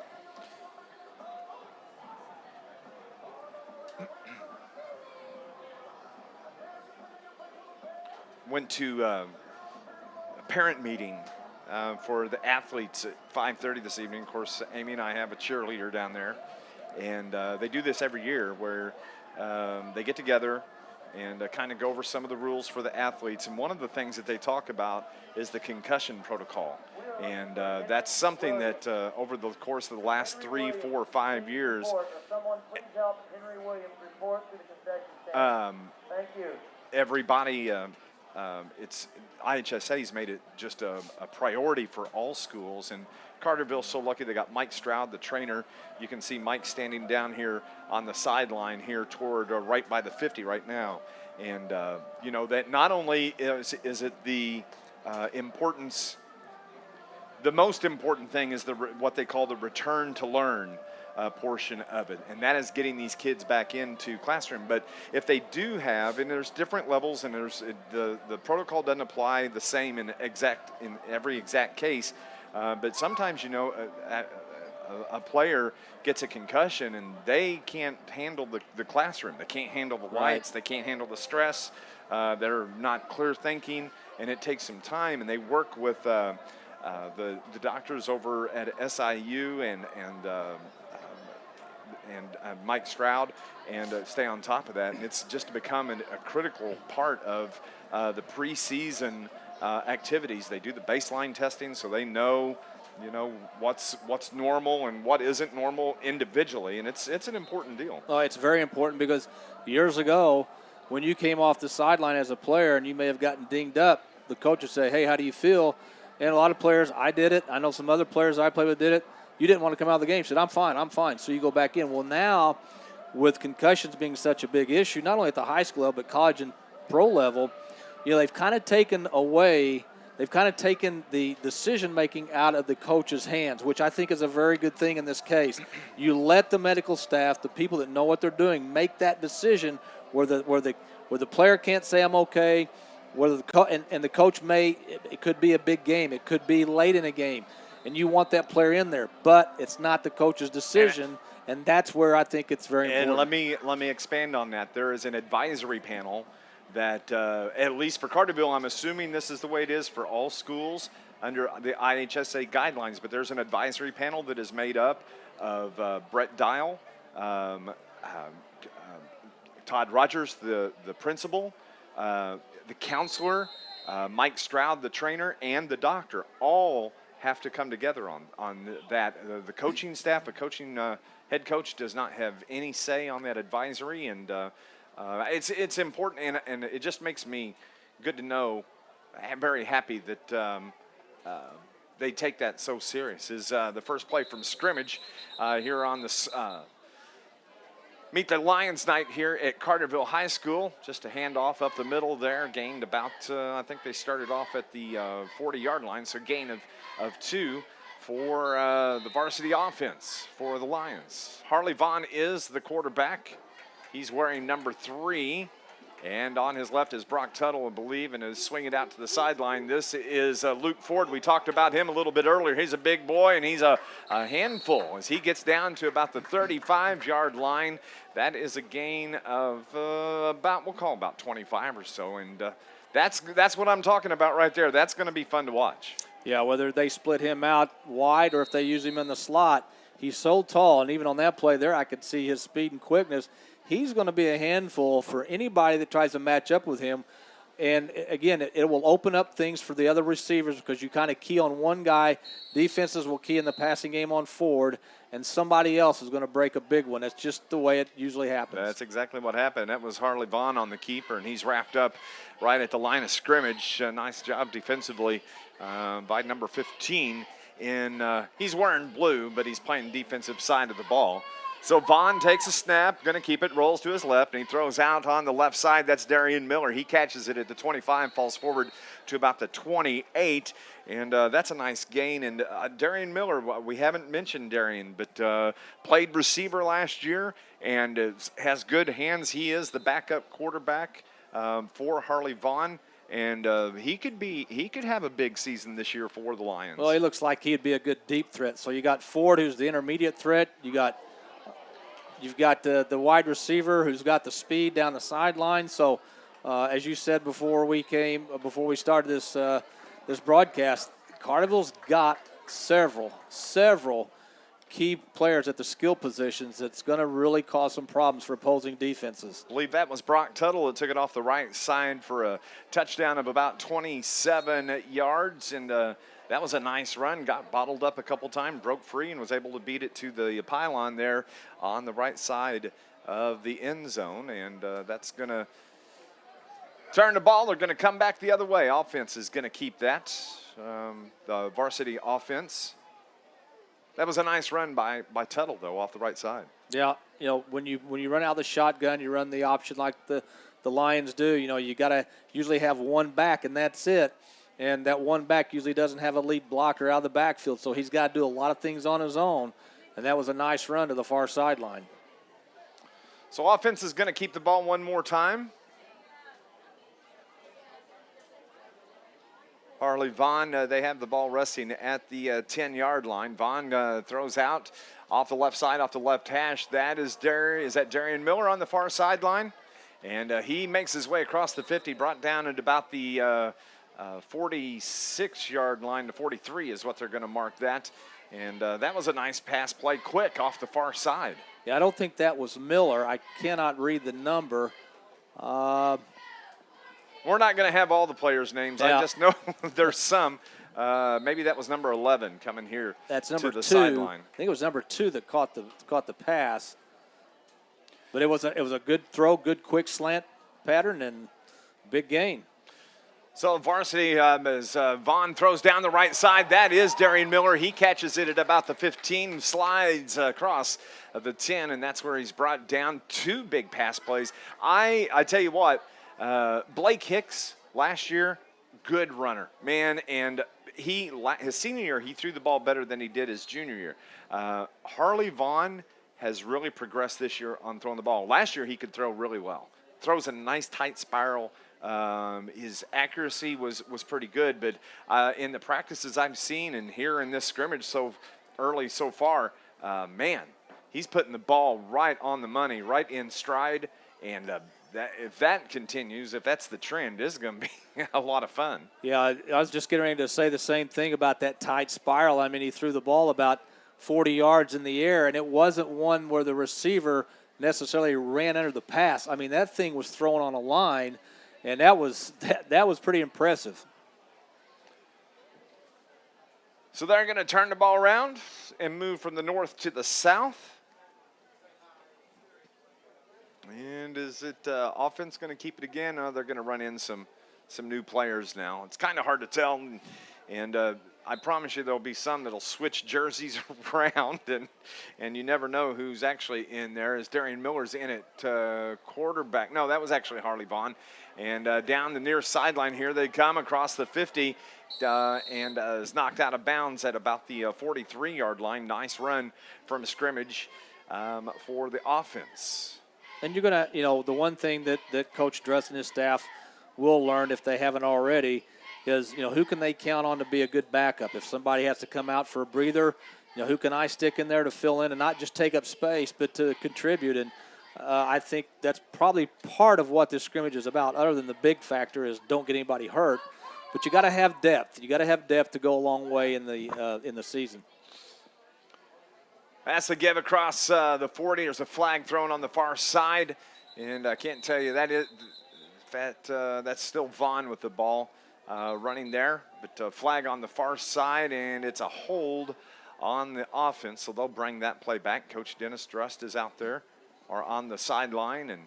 Went to a parent meeting for the athletes at 5:30 this evening. Of course, Amy and I have a cheerleader down there, and they do this every year where they get together and kind of go over some of the rules for the athletes. And one of the things that they talk about is the concussion protocol. And that's something that over the course of the last 3, 4, 5 years, everybody, IHSA's made it just a priority for all schools. And Carterville's so lucky they got Mike Stroud, the trainer. You can see Mike standing down here on the sideline here toward right by the 50 right now. And, that not only is it the importance, the most important thing is what they call the return to learn portion of it, and that is getting these kids back into classroom. But if they do have, and there's different levels, and the protocol doesn't apply the same in every exact case, but sometimes a player gets a concussion and they can't handle the classroom. They can't handle the lights. They can't handle the stress. They're not clear thinking, and it takes some time. And they work with the doctors over at SIU and Mike Stroud and stay on top of that. And it's just become a critical part of the preseason activities. They do the baseline testing so they know what's normal and what isn't normal individually, and it's an important deal. Oh, it's very important because years ago when you came off the sideline as a player and you may have gotten dinged up, the coach would say, hey, how do you feel? And a lot of players, I did it. I know some other players I played with did it. You didn't want to come out of the game. You said, I'm fine. So you go back in. Well, now with concussions being such a big issue, not only at the high school level, but college and pro level, they've kind of taken the decision-making out of the coach's hands, which I think is a very good thing in this case. You let the medical staff, the people that know what they're doing, make that decision where the player can't say I'm okay, whether the coach it could be a big game, it could be late in a game, and you want that player in there, but it's not the coach's decision, and that's where I think it's very important. And let me expand on that. There is an advisory panel that, at least for Carterville, I'm assuming this is the way it is for all schools under the IHSA guidelines, but there's an advisory panel that is made up of Brett Dial, Todd Rogers, the principal, the counselor, Mike Stroud, the trainer, and the doctor, all have to come together on that. The coaching staff, head coach does not have any say on that advisory, and it's important, and it just makes me good to know. I'm very happy that they take that so serious. Is the first play from scrimmage here on this Meet the Lions night here at Carterville High School. Just a handoff up the middle there. Gained about, I think they started off at the 40-yard line, so gain of 2 for the varsity offense for the Lions. Harley Vaughn is the quarterback. He's wearing number 3. And on his left is Brock Tuttle, I believe, and is swinging out to the sideline. This is Luke Ford. We talked about him a little bit earlier. He's a big boy, and he's a handful as he gets down to about the 35-yard line. That is a gain of we'll call about 25 or so. And that's what I'm talking about right there. That's going to be fun to watch. Yeah, whether they split him out wide or if they use him in the slot, he's so tall. And even on that play there, I could see his speed and quickness. He's going to be a handful for anybody that tries to match up with him. And, again, it will open up things for the other receivers because you kind of key on one guy. Defenses will key in the passing game on Ford, and somebody else is going to break a big one. That's just the way it usually happens. That's exactly what happened. That was Harley Vaughn on the keeper, and he's wrapped up right at the line of scrimmage. Nice job defensively by number 15. He's wearing blue, but he's playing defensive side of the ball. So Vaughn takes a snap, going to keep it, rolls to his left, and he throws out on the left side. That's Darian Miller. He catches it at the 25, falls forward to about the 28, and that's a nice gain. And Darian Miller, we haven't mentioned Darian, but played receiver last year and has good hands. He is the backup quarterback for Harley Vaughn. And he could have a big season this year for the Lions. Well, he looks like he'd be a good deep threat. So you got Ford, who's the intermediate threat. You've got the wide receiver who's got the speed down the sideline. So, as you said before we started this broadcast, Carterville's got several key players at the skill positions that's going to really cause some problems for opposing defenses. I believe that was Brock Tuttle that took it off the right side for a touchdown of about 27 yards, and that was a nice run. Got bottled up a couple times, broke free, and was able to beat it to the pylon there on the right side of the end zone. And that's going to turn the ball. They're going to come back the other way. Offense is going to keep that, the varsity offense. That was a nice run by Tuttle, though, off the right side. Yeah, when you run out of the shotgun, you run the option like the Lions do. You got to usually have one back, and that's it. And that one back usually doesn't have a lead blocker out of the backfield, so he's got to do a lot of things on his own. And that was a nice run to the far sideline. So offense is going to keep the ball one more time. Harley Vaughn, they have the ball resting at the 10-yard line. Vaughn throws out off the left side, off the left hash. That is Darian Miller on the far sideline. And he makes his way across the 50, brought down at about the 46-yard line to 43 is what they're going to mark that. And that was a nice pass play, quick off the far side. Yeah, I don't think that was Miller. I cannot read the number. We're not going to have all the players' names. Yeah. I just know there's some. Maybe that was number 11 coming here. That's number to the 2. Sideline. I think it was number 2 that caught the pass. But it was a good throw, good quick slant pattern, and big gain. So varsity, as Vaughn throws down the right side, that is Darian Miller. He catches it at about the 15, slides across the 10, and that's where he's brought down 2 big pass plays. I tell you what, Blake Hicks last year, good runner, man, and his senior year, he threw the ball better than he did his junior year. Harley Vaughn has really progressed this year on throwing the ball. Last year, he could throw really well. Throws a nice tight spiral. His accuracy was pretty good, but in the practices I've seen and here in this scrimmage so early so far, man, he's putting the ball right on the money, right in stride, and if that continues, if that's the trend, this is going to be a lot of fun. Yeah, I was just getting ready to say the same thing about that tight spiral. I mean, he threw the ball about 40 yards in the air, and it wasn't one where the receiver necessarily ran under the pass. I mean, that thing was thrown on a line, and that was pretty impressive. So they're going to turn the ball around and move from the north to the south. And is it offense going to keep it again? They're going to run in some new players now. It's kind of hard to tell. And I promise you there'll be some that'll switch jerseys around, and you never know who's actually in there. As Darian Miller's in at quarterback. No, that was actually Harley Vaughn. And down the near sideline here they come across the 50 and is knocked out of bounds at about the 43-yard line. Nice run from scrimmage for the offense. And you're going to, the one thing that Coach Dress and his staff will learn if they haven't already is, who can they count on to be a good backup? If somebody has to come out for a breather, who can I stick in there to fill in and not just take up space but to contribute? And I think that's probably part of what this scrimmage is about, other than the big factor is don't get anybody hurt. But you got to have depth. You got to have depth to go a long way in the season. That's the give across the 40. There's a flag thrown on the far side, and I can't tell you that's still Vaughn with the ball running there. But flag on the far side, and it's a hold on the offense, so they'll bring that play back. Coach Dennis Drust is out there or on the sideline, and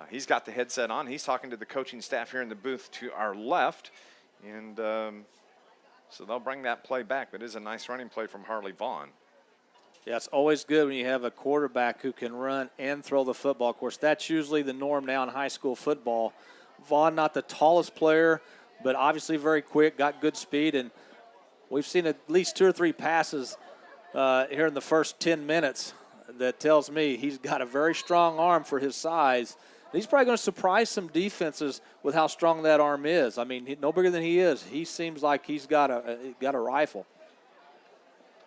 he's got the headset on. He's talking to the coaching staff here in the booth to our left, and so they'll bring that play back. That is a nice running play from Harley Vaughn. Yeah, it's always good when you have a quarterback who can run and throw the football. Of course, that's usually the norm now in high school football. Vaughn, not the tallest player, but obviously very quick, got good speed, and we've seen at least 2 or 3 passes here in the first 10 minutes that tells me he's got a very strong arm for his size. He's probably going to surprise some defenses with how strong that arm is. I mean, no bigger than he is. He seems like he's got a rifle.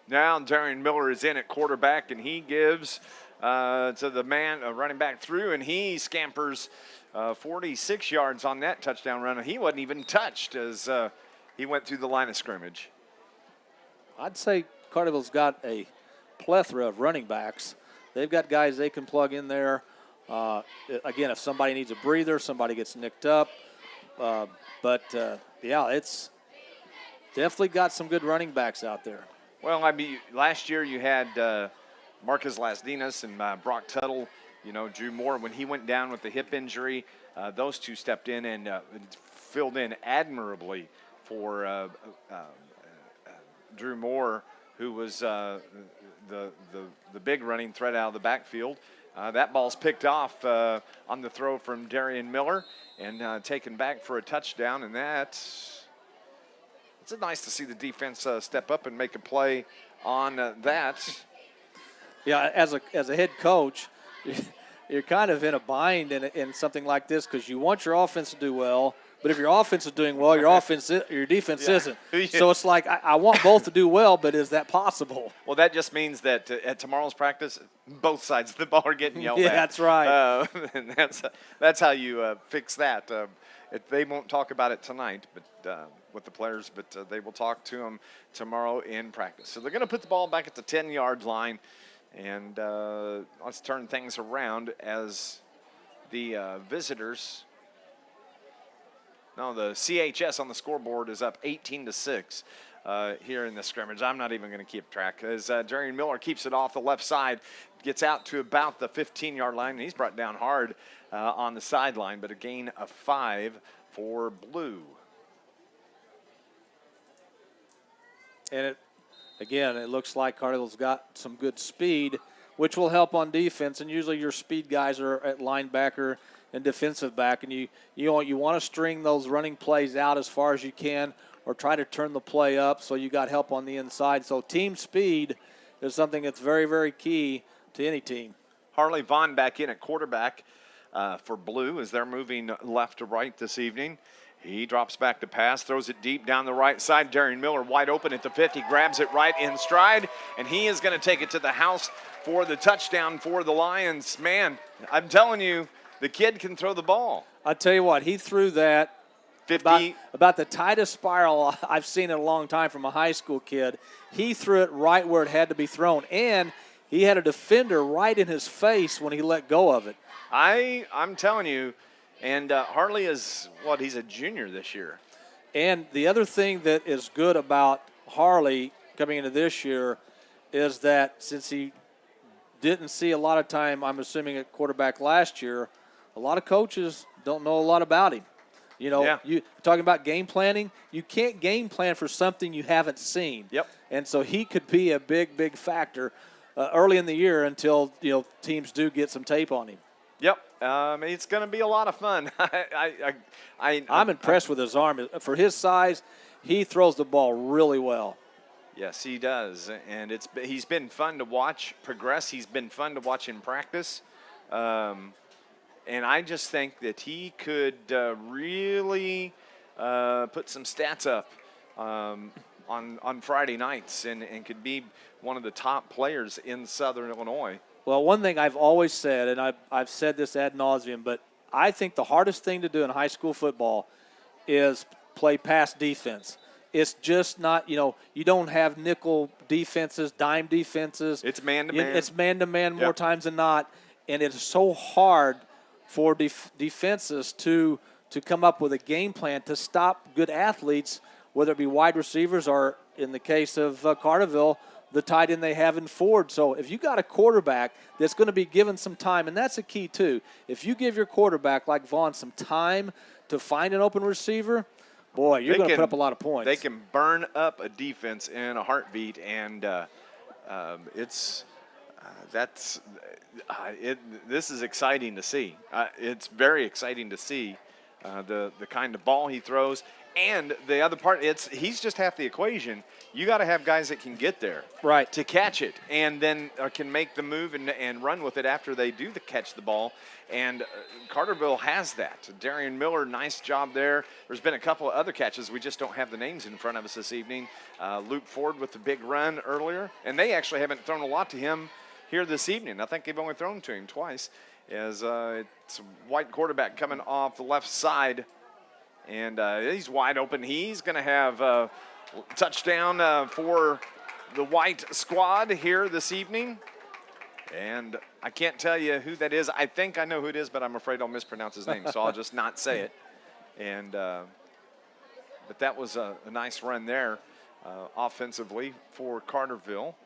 Now Darian Miller is in at quarterback, and he gives to the man running back through, and he scampers 46 yards on that touchdown run. He wasn't even touched as he went through the line of scrimmage. I'd say Carterville's got a plethora of running backs. They've got guys they can plug in there. Again, if somebody needs a breather, somebody gets nicked up. Yeah, it's definitely got some good running backs out there. Well, last year you had Marcus Lasdinas and Brock Tuttle, Drew Moore. When he went down with the hip injury, those two stepped in and filled in admirably for Drew Moore, who was the big running threat out of the backfield. That ball's picked off on the throw from Darian Miller and taken back for a touchdown, and it's nice to see the defense step up and make a play on that. Yeah, as a head coach, you're kind of in a bind in something like this because you want your offense to do well, but if your offense is doing well, your defense isn't. So it's like I want both to do well, but is that possible? Well, that just means that at tomorrow's practice, both sides of the ball are getting yelled at. Yeah, that's right. And that's how you fix that. They won't talk about it tonight, but with the players, but they will talk to them tomorrow in practice. So they're going to put the ball back at the 10-yard line, and let's turn things around as the visitors. No, the CHS on the scoreboard is up 18-6 here in the scrimmage. I'm not even going to keep track as Darian Miller keeps it off the left side, gets out to about the 15-yard line, and he's brought down hard on the sideline, but a gain of 5 for Blue. And it looks like Carterville's got some good speed, which will help on defense. And usually your speed guys are at linebacker and defensive back, and you want to string those running plays out as far as you can, or try to turn the play up so you got help on the inside. So team speed is something that's very, very key to any team. Harley Vaughn back in at quarterback for Blue as they're moving left to right this evening. He drops back to pass, throws it deep down the right side. Darian Miller wide open at the 50, grabs it right in stride, and he is going to take it to the house for the touchdown for the Lions. Man, I'm telling you, the kid can throw the ball. I tell you what, he threw that 50. About the tightest spiral I've seen in a long time from a high school kid. He threw it right where it had to be thrown, and he had a defender right in his face when he let go of it. I'm telling you, and Harley is, he's a junior this year. And the other thing that is good about Harley coming into this year is that since he didn't see a lot of time, I'm assuming, at quarterback last year, a lot of coaches don't know a lot about him. You know, Yeah. you talking about game planning. You can't game plan for something you haven't seen. Yep. And so he could be a big factor early in the year until teams do get some tape on him. Yep. It's going to be a lot of fun. I'm impressed with his arm. For his size, he throws the ball really well. Yes, he does, and he's been fun to watch progress. He's been fun to watch in practice, and I just think that he could really put some stats up on Friday nights and could be one of the top players in Southern Illinois. Well, one thing I've always said, and I've said this ad nauseum, but I think the hardest thing to do in high school football is play pass defense. It's just not, you don't have nickel defenses, dime defenses. It's man-to-man. It's man-to-man more Yep. times than not, and it's so hard for defenses to come up with a game plan to stop good athletes, whether it be wide receivers or, in the case of Carterville, the tight end they have in Ford. So if you got a quarterback that's going to be given some time, and that's a key too, if you give your quarterback like Vaughn some time to find an open receiver, boy, you're going to put up a lot of points. They can burn up a defense in a heartbeat, and this is exciting to see. It's very exciting to see the kind of ball he throws. And the other part, he's just half the equation. You got to have guys that can get there, right, to catch it, and then can make the move and run with it after they do catch the ball. And Carterville has that. Darian Miller, nice job there. There's been a couple of other catches. We just don't have the names in front of us this evening. Luke Ford with the big run earlier, and they actually haven't thrown a lot to him here this evening. I think they've only thrown to him twice. As it's a white quarterback coming off the left side. And he's wide open. He's going to have a touchdown for the white squad here this evening. And I can't tell you who that is. I think I know who it is, but I'm afraid I'll mispronounce his name, so I'll just not say it. And but that was a nice run there offensively for Carterville.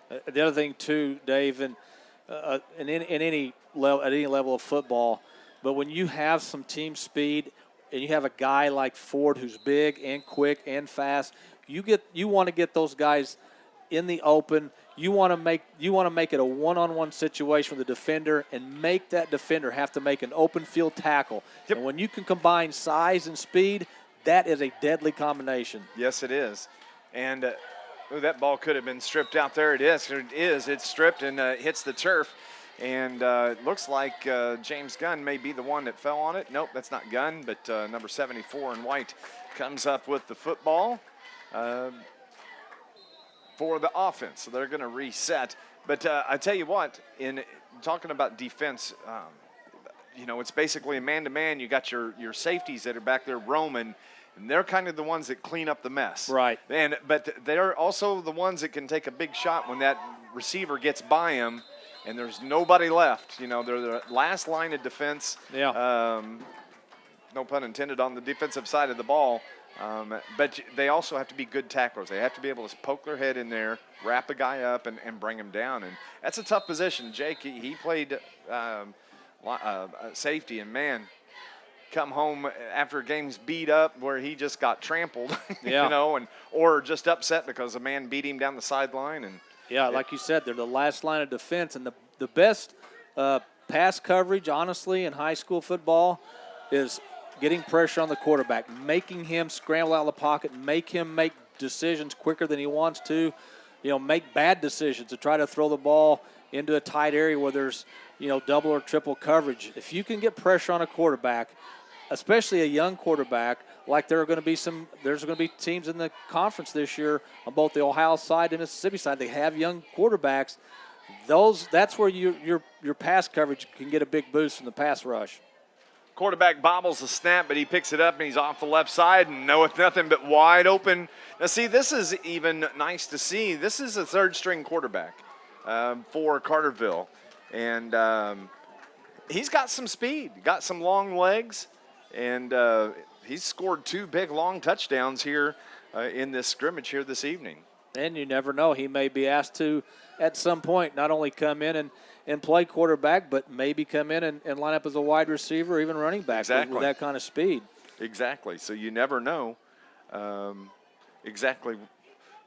The other thing too, Dave, and in any level, at any level of football, but when you have some team speed and you have a guy like Ford who's big and quick and fast, you want to get those guys in the open. You want to make it a one-on-one situation with the defender and make that defender have to make an open field tackle. Yep. And when you can combine size and speed, that is a deadly combination. Yes, it is. And that ball could have been stripped out there. It is. It's stripped and hits the turf. And it looks like James Gunn may be the one that fell on it. Nope, that's not Gunn, but number 74 in white comes up with the football for the offense. So they're going to reset. But I tell you what, in talking about defense, it's basically a man-to-man. You got your safeties that are back there roaming, and they're kind of the ones that clean up the mess. Right. But they're also the ones that can take a big shot when that receiver gets by them. And there's nobody left. They're the last line of defense. Yeah. No pun intended on the defensive side of the ball. But they also have to be good tacklers. They have to be able to poke their head in there, wrap a guy up, and bring him down. And that's a tough position. Jake, he played safety, and man, come home after a game's beat up where he just got trampled, yeah. or just upset because a man beat him down the sideline. And yeah, like you said, they're the last line of defense. And the best pass coverage, honestly, in high school football is getting pressure on the quarterback, making him scramble out of the pocket, make him make decisions quicker than he wants to, make bad decisions to try to throw the ball into a tight area where there's, double or triple coverage. If you can get pressure on a quarterback, especially a young quarterback, like there's going to be teams in the conference this year on both the Ohio side and Mississippi side. They have young quarterbacks. That's where your pass coverage can get a big boost from the pass rush. Quarterback bobbles the snap, but he picks it up and he's off the left side and nothing but wide open. Now, see, this is even nice to see. This is a third-string quarterback for Carterville, and he's got some speed, got some long legs, and he's scored 2 big, long touchdowns here in this scrimmage here this evening. And you never know. He may be asked to, at some point, not only come in and play quarterback, but maybe come in and line up as a wide receiver or even running back with that kind of speed. Exactly. So you never know exactly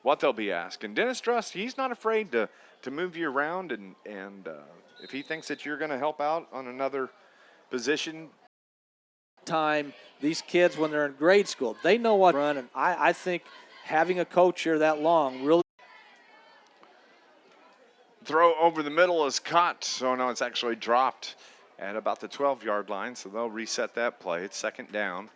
what they'll be asked. And Dennis Trust, he's not afraid to move you around, and if he thinks that you're going to help out on another position. Time, these kids, when they're in grade school, they know what to run, and I think having a coach here that long really. Throw over the middle is caught. So no, it's actually dropped at about the 12-yard line. So they'll reset that play. It's second down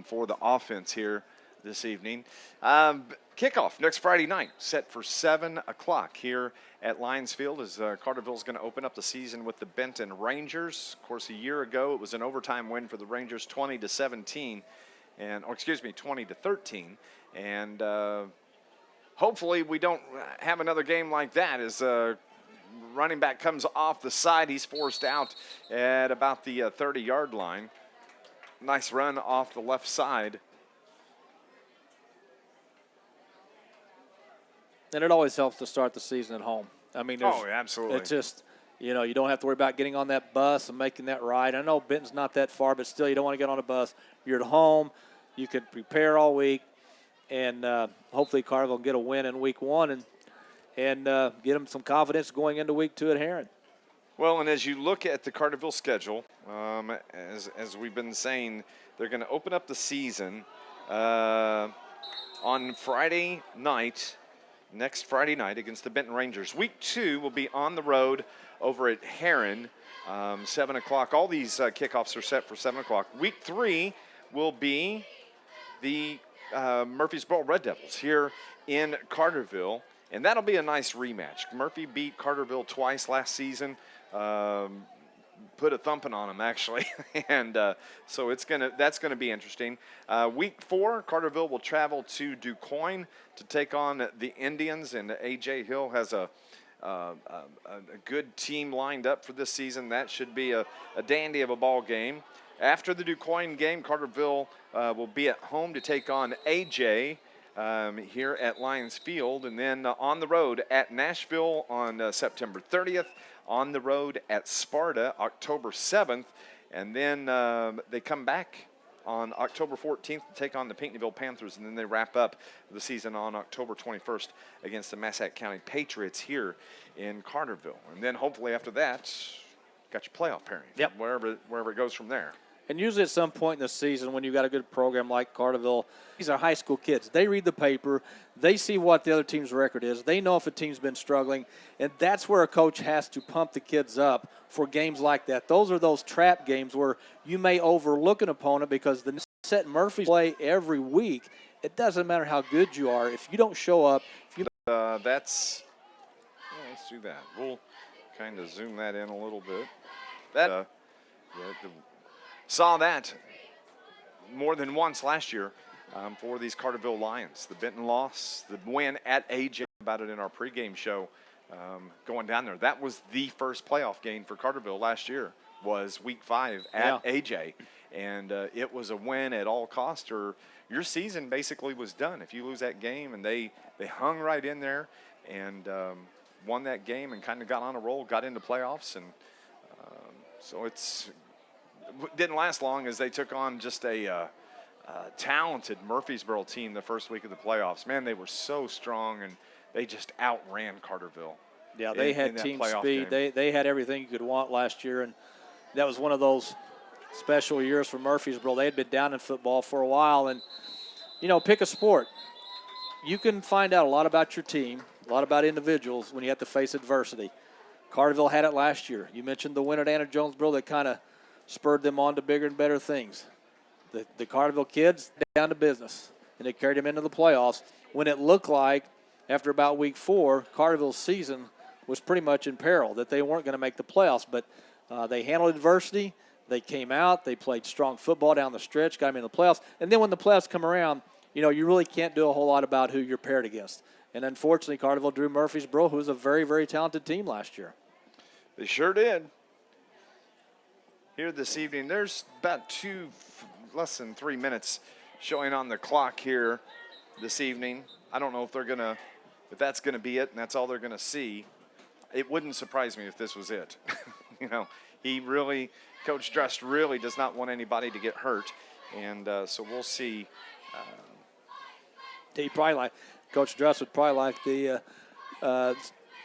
for the offense here this evening. Kickoff next Friday night, set for 7 o'clock here at Lions Field, as Carterville's going to open up the season with the Benton Rangers. Of course, a year ago it was an overtime win for the Rangers, 20-17, or excuse me, 20-13, and hopefully we don't have another game like that, as running back comes off the side. He's forced out at about the 30-yard line. Nice run off the left side. And it always helps to start the season at home. I mean, absolutely. It's just, you don't have to worry about getting on that bus and making that ride. I know Benton's not that far, but still, you don't want to get on a bus. You're at home. You can prepare all week, and hopefully Carterville will get a win in week 1 and get them some confidence going into week 2 at Heron. Well, and as you look at the Carterville schedule, as we've been saying, they're going to open up the season on Friday night. Next Friday night against the Benton Rangers. Week 2 will be on the road over at Heron, 7 o'clock. All these kickoffs are set for 7 o'clock. Week 3 will be the Murfreesboro Red Devils here in Carterville, and that'll be a nice rematch. Murphy beat Carterville twice last season, put a thumping on them actually, and so that's gonna be interesting. Week 4, Carterville will travel to DuQuoin to take on the Indians, and A.J. Hill has a good team lined up for this season. That should be a dandy of a ball game. After the DuQuoin game, Carterville will be at home to take on A.J. Here at Lions Field, and then on the road at Nashville on September 30th, on the road at Sparta October 7th, and then they come back on October 14th to take on the Pinckneyville Panthers, and then they wrap up the season on October 21st against the Massac County Patriots here in Carterville. And then hopefully after that, got your playoff pairing. Yep. Wherever it goes from there. And usually at some point in the season when you've got a good program like Carterville, these are high school kids. They read the paper. They see what the other team's record is. They know if a team's been struggling. And that's where a coach has to pump the kids up for games like that. Those are those trap games where you may overlook an opponent because the set Murphy's play every week. It doesn't matter how good you are. If you don't show up. Let's do that. We'll kind of zoom that in a little bit. Saw that more than once last year for these Carterville Lions. The Benton loss, the win at AJ, about it in our pregame show going down there. That was the first playoff game for Carterville last year, was week 5 at AJ. And it was a win at all costs, or your season basically was done if you lose that game. And they hung right in there and won that game and kind of got on a roll, got into playoffs. And so it didn't last long, as they took on just a talented Murfreesboro team the first week of the playoffs. Man, they were so strong, and they just outran Carterville. Yeah, they had team speed. They had everything you could want last year, and that was one of those special years for Murfreesboro. They had been down in football for a while, and, pick a sport. You can find out a lot about your team, a lot about individuals when you have to face adversity. Carterville had it last year. You mentioned the win at Anna Jonesboro that kind of spurred them on to bigger and better things. The Carterville kids down to business, and they carried them into the playoffs when it looked like after about week 4, Carterville's season was pretty much in peril, that they weren't going to make the playoffs. But they handled adversity. They came out. They played strong football down the stretch, got them in the playoffs. And then when the playoffs come around, you really can't do a whole lot about who you're paired against. And unfortunately, Carterville drew Murfreesboro, who was a very, very talented team last year. They sure did. Here this evening, there's about less than 3 minutes showing on the clock here this evening. I don't know if that's gonna be it and that's all they're gonna see. It wouldn't surprise me if this was it. Coach Drust really does not want anybody to get hurt And so we'll see. He probably like Coach Dress would probably like the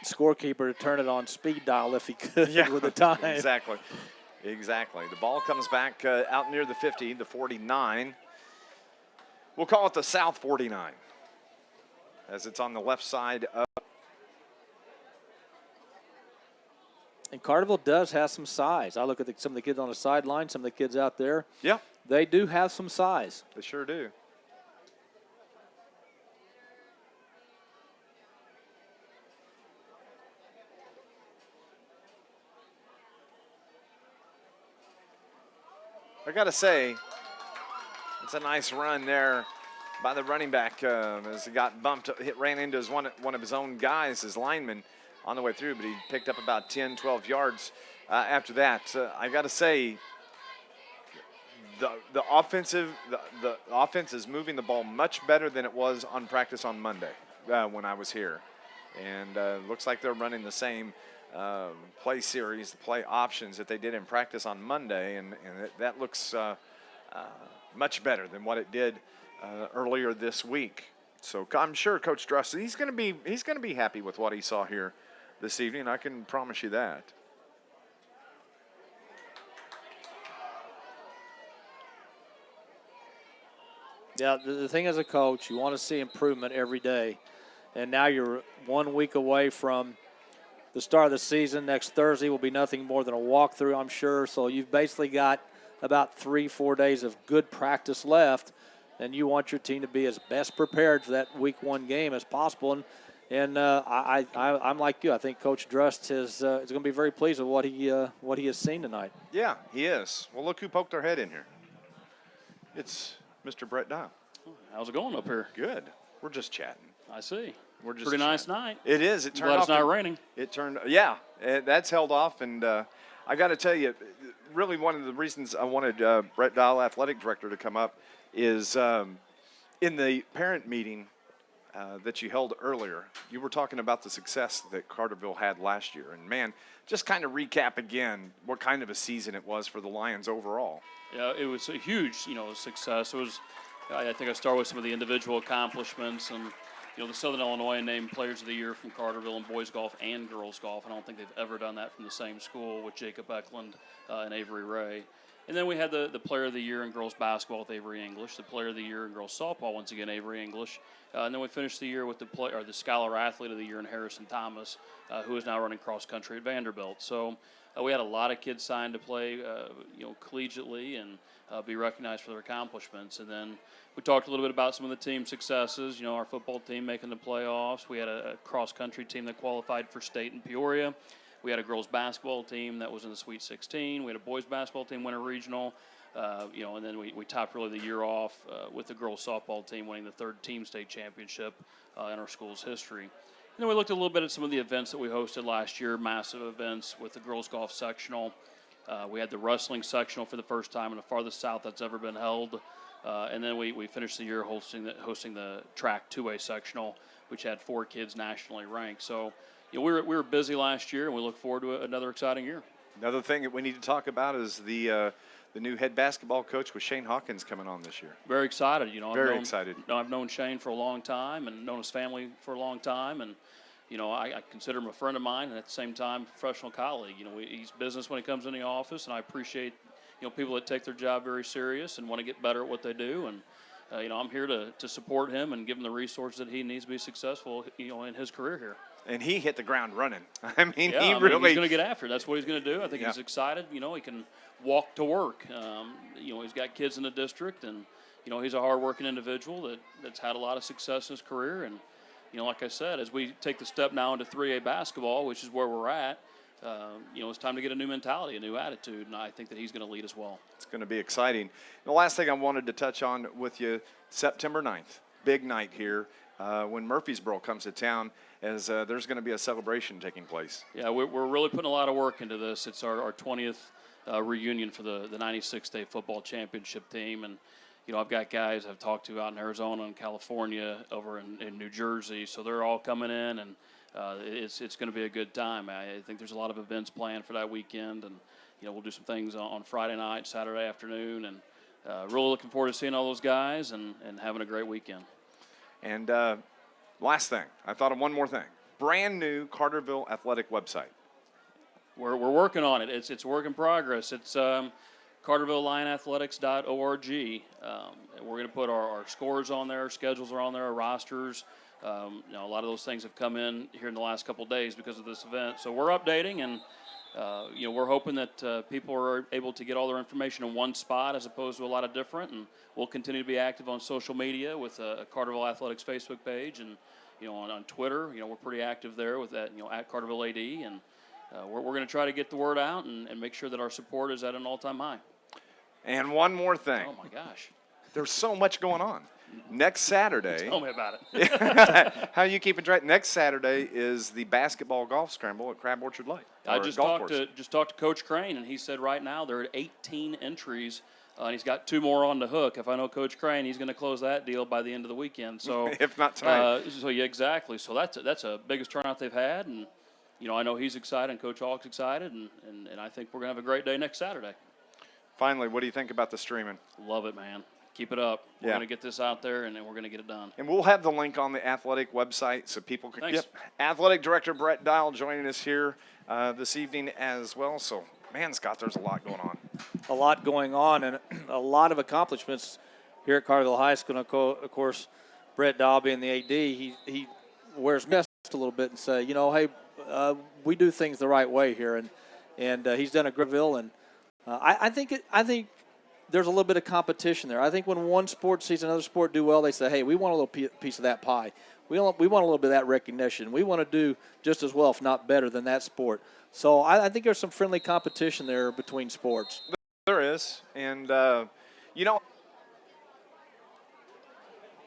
scorekeeper to turn it on speed dial if he could with the time. Exactly. The ball comes back out near the 50, the 49. We'll call it the South 49, as it's on the left side of. And Carterville does have some size. I look at some of the kids on the sideline, some of the kids out there. Yeah. They do have some size. They sure do. I got to say, it's a nice run there by the running back as he got bumped, ran into one of his own guys, his lineman, on the way through, but he picked up about 10, 12 yards after that. I got to say, the offense is moving the ball much better than it was on practice on Monday when I was here. And looks like they're running the same play series, the play options that they did in practice on Monday, and that looks much better than what it did earlier this week. So I'm sure Coach Druss, he's going to be happy with what he saw here this evening. I can promise you that. Yeah, the thing as a coach, you want to see improvement every day. And now you're 1 week away from the start of the season. Next Thursday will be nothing more than a walkthrough, I'm sure. So you've basically got about 3-4 days of good practice left, and you want your team to be as best prepared for that week 1 game as possible. And I'm like you. I think Coach Drust is going to be very pleased with what he has seen tonight. Yeah, he is. Well, look who poked their head in here. It's Mr. Brett Dial. How's it going up here? Good. We're just chatting. I see. We're just pretty nice chatting. night. It is. It turned Glad off. it's not raining. It turned. Yeah, that's held off, and I got to tell you, really one of the reasons I wanted Brett Dial, athletic director, to come up is in the parent meeting that you held earlier. You were talking about the success that Carterville had last year, and man, just kind of recap again what kind of a season it was for the Lions overall. Yeah, it was a huge, success. It was. I think I start with some of the individual accomplishments, and the Southern Illinois named Players of the Year from Carterville in boys golf and girls golf. I don't think they've ever done that from the same school with Jacob Eklund and Avery Ray. And then we had the Player of the Year in girls basketball with Avery English, the Player of the Year in girls softball, once again Avery English. And then we finished the year with the Scholar Athlete of the Year in Harrison Thomas, who is now running cross country at Vanderbilt. So we had a lot of kids signed to play, collegiately and be recognized for their accomplishments. And then we talked a little bit about some of the team successes. Our football team making the playoffs. We had a cross country team that qualified for state in Peoria. We had a girls basketball team that was in the Sweet 16. We had a boys basketball team win a regional. And then we topped really the year off with the girls softball team winning the 3rd team state championship in our school's history. And then we looked a little bit at some of the events that we hosted last year, massive events with the girls golf sectional. We had the wrestling sectional for the first time in the farthest south that's ever been held. And then we finished the year hosting the track 2A sectional, which had 4 kids nationally ranked. So we were busy last year, and we look forward to another exciting year. Another thing that we need to talk about is the new head basketball coach with Shane Hawkins coming on this year. Very excited. Very excited. I've known Shane for a long time and known his family for a long time, and I consider him a friend of mine, and at the same time, a professional colleague. He's business when he comes in the office, and I appreciate people that take their job very serious and want to get better at what they do. And I'm here to support him and give him the resources that he needs to be successful, in his career here. And he hit the ground running. He's going to get after it. That's what he's going to do. I think he's excited. He can walk to work. He's got kids in the district, and he's a hard-working individual that's had a lot of success in his career. And like I said, as we take the step now into 3A basketball, which is where we're at, it's time to get a new mentality, a new attitude, and I think that he's going to lead as well. It's going to be exciting. And the last thing I wanted to touch on with you, September 9th, big night here when Murfreesboro comes to town, as there's going to be a celebration taking place. Yeah, we're really putting a lot of work into this. It's our 20th reunion for the 96 State Football Championship team, and I've got guys I've talked to out in Arizona and California, over in New Jersey, so they're all coming in, and it's going to be a good time. I think there's a lot of events planned for that weekend, and we'll do some things on Friday night, Saturday afternoon, and really looking forward to seeing all those guys and having a great weekend. And last thing, I thought of one more thing. Brand new Carterville Athletic website. We're working on it. It's a work in progress. It's CartervilleLionAthletics.org. We're going to put our scores on there, schedules are on there, our rosters. A lot of those things have come in here in the last couple of days because of this event. So we're updating, and we're hoping that people are able to get all their information in one spot as opposed to a lot of different. And we'll continue to be active on social media with a Carterville Athletics Facebook page, and on Twitter. We're pretty active there with that. At Carterville AD, and we're going to try to get the word out and make sure that our support is at an all-time high. And one more thing. Oh my gosh, there's so much going on. Next Saturday. Tell me about it. How are you keeping track? Next Saturday is the basketball golf scramble at Crab Orchard Lake. I just talked to Coach Crane, and he said right now there are 18 entries, and he's got 2 more on the hook. If I know Coach Crane, he's going to close that deal by the end of the weekend. So if not tonight. So yeah, exactly. So that's a biggest turnout they've had, and I know he's excited, and Coach Hawk's excited, and I think we're going to have a great day next Saturday. Finally, what do you think about the streaming? Love it, man. Keep it up. We're going to get this out there, and then we're going to get it done. And we'll have the link on the athletic website so people can. Thanks. Yep. Athletic Director Brett Dial joining us here this evening as well. So, man, Scott, there's a lot going on. A lot going on, and a lot of accomplishments here at Carterville High School. And of course, Brett Dial being the AD, he wears best a little bit and say, hey, we do things the right way here, and he's done a Greville, and I think there's a little bit of competition there. I think when one sport sees another sport do well, they say, hey, we want a little piece of that pie. We want a little bit of that recognition. We want to do just as well, if not better, than that sport. So I think there's some friendly competition there between sports. There is. And,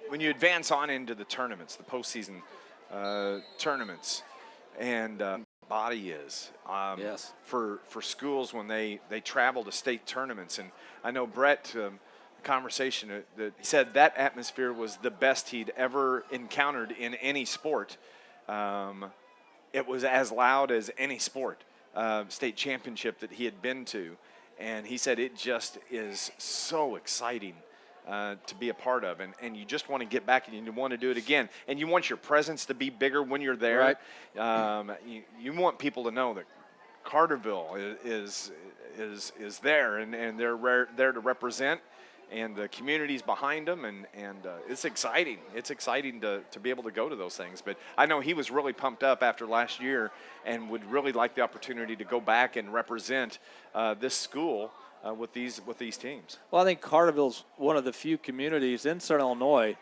when you advance on into the tournaments, the postseason tournaments, and body is yes. for schools when they travel to state tournaments. And I know Brett, conversation that he said that atmosphere was the best he'd ever encountered in any sport. It was as loud as any sport state championship that he had been to, and he said it just is so exciting to be a part of, and you just want to get back and you want to do it again, and you want your presence to be bigger when you're there. Right. You want people to know that Carterville is there, and they're there to represent, and the community's behind them, and it's exciting. It's exciting to be able to go to those things. But I know he was really pumped up after last year and would really like the opportunity to go back and represent this school with these teams. Well, I think Carterville's one of the few communities in Southern Illinois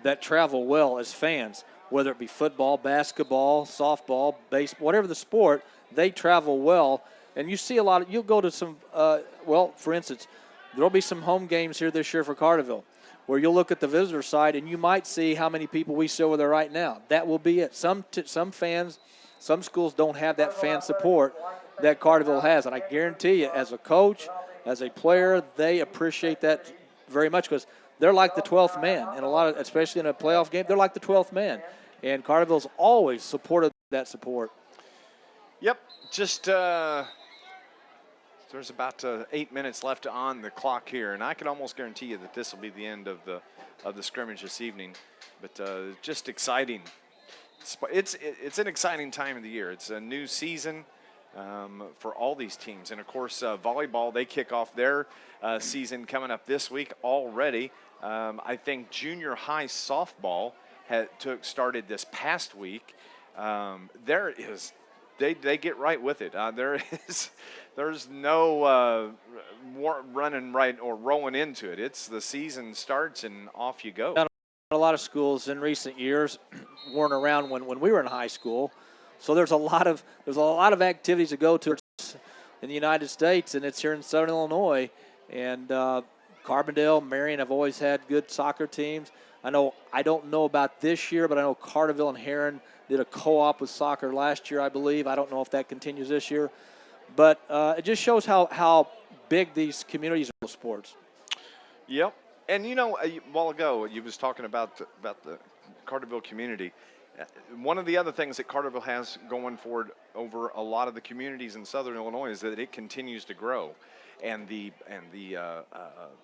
that travel well as fans, whether it be football, basketball, softball, baseball, whatever the sport, they travel well. And you see a lot of, you'll go to some, for instance, there'll be some home games here this year for Carterville where you'll look at the visitor side and you might see how many people we see over there right now. That will be it. Some fans, some schools don't have that fan support that Carterville has. And I guarantee you, as a coach, as a player, they appreciate that very much because they're like the 12th man. And especially in a playoff game, they're like the 12th man. And Carterville's always supported that support. Yep, just there's about 8 minutes left on the clock here, and I can almost guarantee you that this will be the end of the scrimmage this evening. But just exciting. It's an exciting time of the year. It's a new season for all these teams, and of course volleyball, they kick off their season coming up this week already. I think junior high softball started this past week. They get right with it. There's no running right or rolling into it. It's the season starts and off you go. A lot of schools in recent years weren't around when we were in high school, so there's a lot of activities to go to in the United States, and it's here in Southern Illinois. And Carbondale, Marion have always had good soccer teams. I don't know about this year, but I know Carterville and Heron did a co-op with soccer last year, I believe. I don't know if that continues this year. But it just shows how big these communities are with sports. Yep. And, a while ago, you was talking about the Carterville community. one of the other things that Carterville has going forward over a lot of the communities in Southern Illinois is that it continues to grow, and the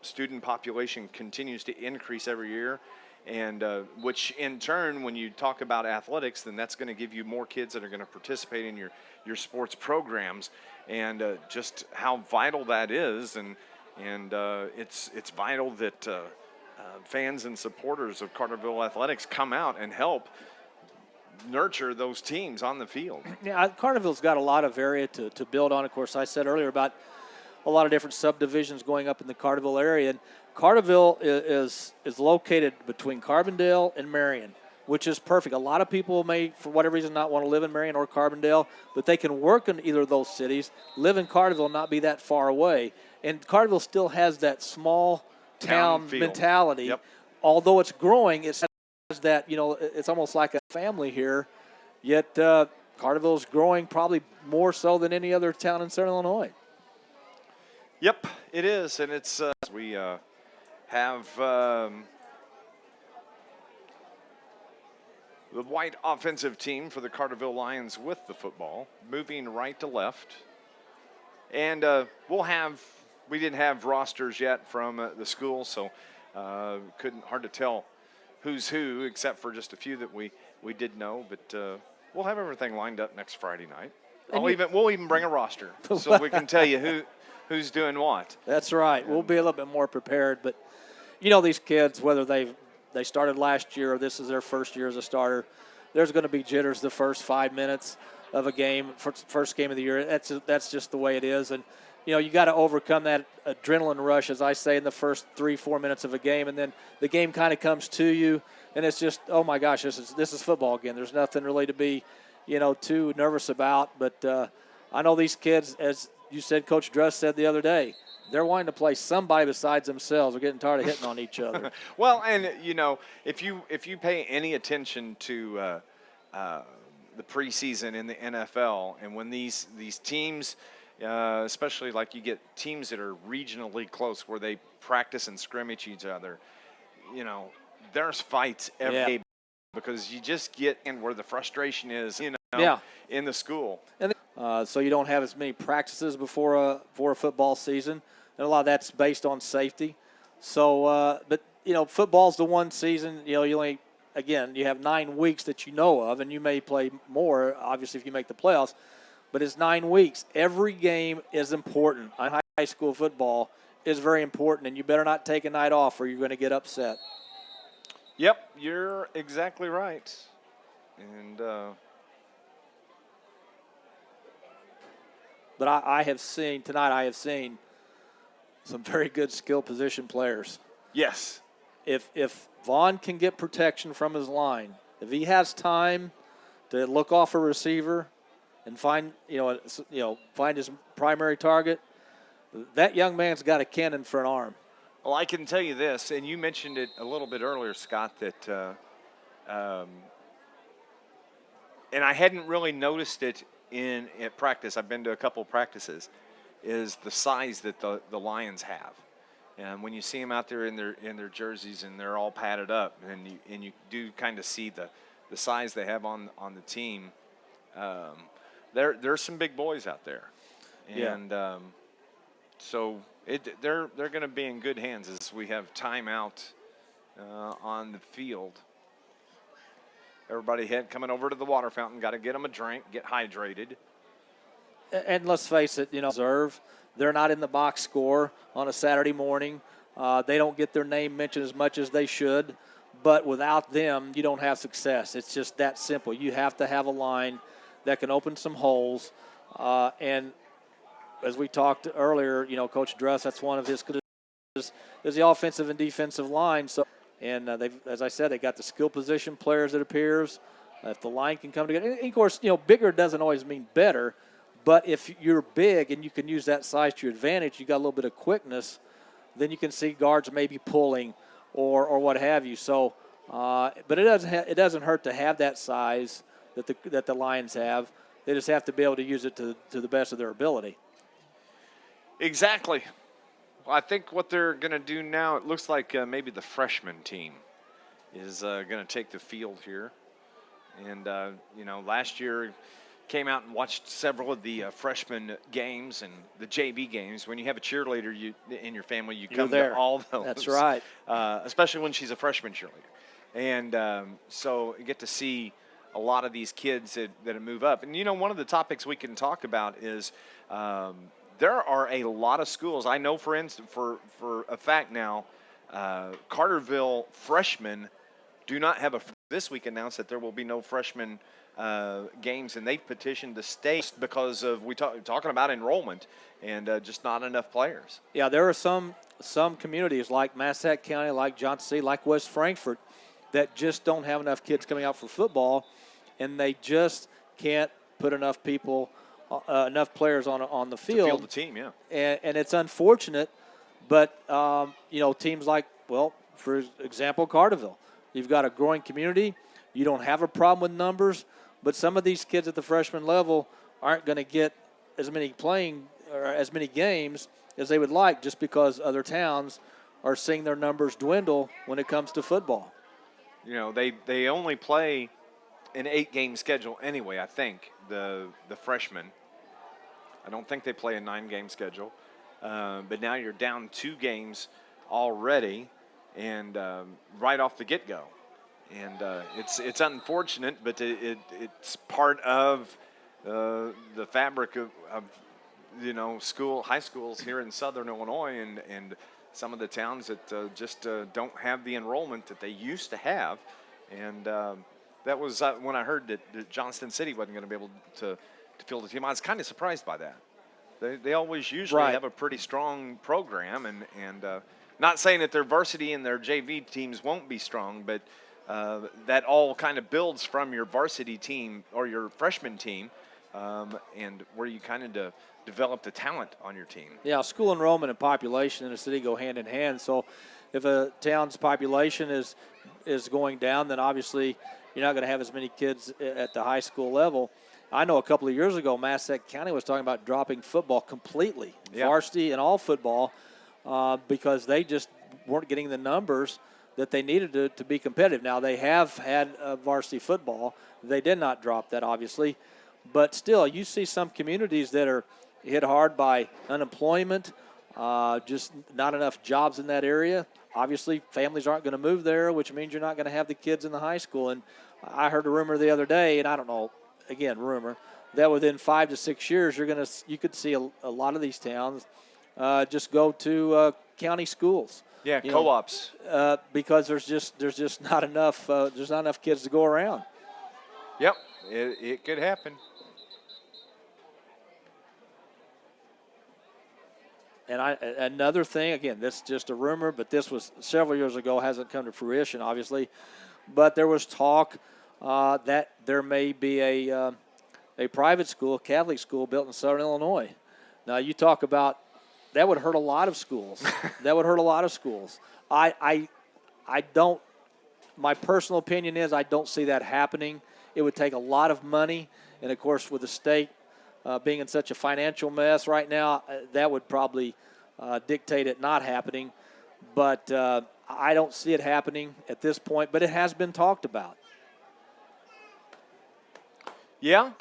student population continues to increase every year, and which in turn, when you talk about athletics, then that's going to give you more kids that are going to participate in your sports programs, and just how vital that is, and it's vital that fans and supporters of Carterville athletics come out and help nurture those teams on the field. Yeah, Carterville's got a lot of area to build on. Of course, I said earlier about a lot of different subdivisions going up in the Carterville area, and Carterville is located between Carbondale and Marion, which is perfect. A lot of people may, for whatever reason, not want to live in Marion or Carbondale, but they can work in either of those cities, live in Carterville, and not be that far away. And Carterville still has that small town mentality. Yep. Although it's growing, it has that, it's almost like a family here, yet Carterville's growing probably more so than any other town in Southern Illinois. Yep, it is, and it's we have the white offensive team for the Carterville Lions with the football, moving right to left, and we didn't have rosters yet from the school, so hard to tell who's who, except for just a few that we did know, but we'll have everything lined up next Friday night. We'll even bring a roster so we can tell you who's doing what. That's right. We'll be a little bit more prepared, but these kids, whether they started last year or this is their first year as a starter, there's going to be jitters the first 5 minutes of a game, first game of the year. That's just the way it is, and you got to overcome that adrenaline rush, as I say, in the first 3-4 minutes of a game, and then the game kind of comes to you, and it's just, oh my gosh, this is football again. There's nothing really to be, too nervous about. But I know these kids, as you said, Coach Dress said the other day, they're wanting to play somebody besides themselves. They're getting tired of hitting on each other. Well, and if you pay any attention to the preseason in the NFL, and when these teams, especially like you get teams that are regionally close where they practice and scrimmage each other, there's fights every day because you just get in where the frustration is, in the school. And so you don't have as many practices before a football season, and a lot of that's based on safety. So, but football's the one season. You have 9 weeks that you know of, and you may play more, obviously, if you make the playoffs. But it's 9 weeks. Every game is important. High school football is very important, and you better not take a night off or you're going to get upset. Yep, you're exactly right. And but I have seen some very good skill position players. Yes. If Vaughn can get protection from his line, if he has time to look off a receiver and find his primary target, that young man's got a cannon for an arm. Well, I can tell you this, and you mentioned it a little bit earlier, Scott, that and I hadn't really noticed it at practice. I've been to a couple practices, is the size that the Lions have. And when you see them out there in their jerseys and they're all padded up, and you do kind of see the size they have on the team, there's some big boys out there, and so they're going to be in good hands as we have timeout on the field. Everybody coming over to the water fountain, got to get them a drink, get hydrated. And let's face it, they're not in the box score on a Saturday morning. They don't get their name mentioned as much as they should, but without them, you don't have success. It's just that simple. You have to have a line that can open some holes, and as we talked earlier, Coach Dress, that's one of his is the offensive and defensive line. So, and as I said, they got the skill position players, it appears. If the line can come together, and of course, bigger doesn't always mean better. But if you're big and you can use that size to your advantage, you got a little bit of quickness, then you can see guards maybe pulling or what have you. So, but it doesn't hurt to have that size that the Lions have. They just have to be able to use it to the best of their ability. Exactly. Well, I think what they're going to do now, it looks like maybe the freshman team is going to take the field here. And, last year came out and watched several of the freshman games and the JV games. When you have a cheerleader in your family, you come there. to all those. That's right. Especially when she's a freshman cheerleader. And so you get to see a lot of these kids that move up. And, one of the topics we can talk about is there are a lot of schools. I know, for instance, for a fact now, Carterville freshmen do not have this week announced that there will be no freshman games, and they've petitioned the state because of talking about enrollment and just not enough players. Yeah, there are some communities like Massac County, like Johnson City, like West Frankfort that just don't have enough kids coming out for football, and they just can't put enough people, enough players on the field. To field the team, yeah. And it's unfortunate, but teams like, for example, Carterville, you've got a growing community. You don't have a problem with numbers, but some of these kids at the freshman level aren't going to get as many games as they would like, just because other towns are seeing their numbers dwindle when it comes to football. They only play an 8-game schedule anyway, I think, the freshmen. I don't think they play a 9-game schedule. But now you're down 2 games already, and right off the get-go. And it's unfortunate, but it's part of the fabric of high schools here in Southern Illinois, and some of the towns that just don't have the enrollment that they used to have. And that was when I heard that Johnston City wasn't going to be able to field a team. I was kind of surprised by that. They always usually have a pretty strong program, and not saying that their varsity and their JV teams won't be strong, but that all kind of builds from your varsity team or your freshman team, and where you kind of develop the talent on your team. Yeah, school enrollment and population in a city go hand in hand. So if a town's population is going down, then obviously you're not going to have as many kids at the high school level. I know a couple of years ago, Massac County was talking about dropping football completely, varsity and all football, because they just weren't getting the numbers that they needed to be competitive. Now, they have had varsity football. They did not drop that, obviously. But still, you see some communities that are hit hard by unemployment, just not enough jobs in that area. Obviously, families aren't going to move there, which means you're not going to have the kids in the high school. And I heard a rumor the other day, and I don't know, again, rumor, that within 5 to 6 years, you could see a lot of these towns just go to county schools. Yeah, co-ops. Because there's just not enough. There's not enough kids to go around. Yep, it could happen. And another thing, again, this is just a rumor, but this was several years ago, hasn't come to fruition, obviously. But there was talk that there may be a private school, Catholic school, built in Southern Illinois. Now, you talk about that would hurt a lot of schools. That would hurt a lot of schools. I don't. My personal opinion is I don't see that happening. It would take a lot of money, and of course, with the state being in such a financial mess right now, that would probably dictate it not happening. But I don't see it happening at this point. But it has been talked about. Yeah,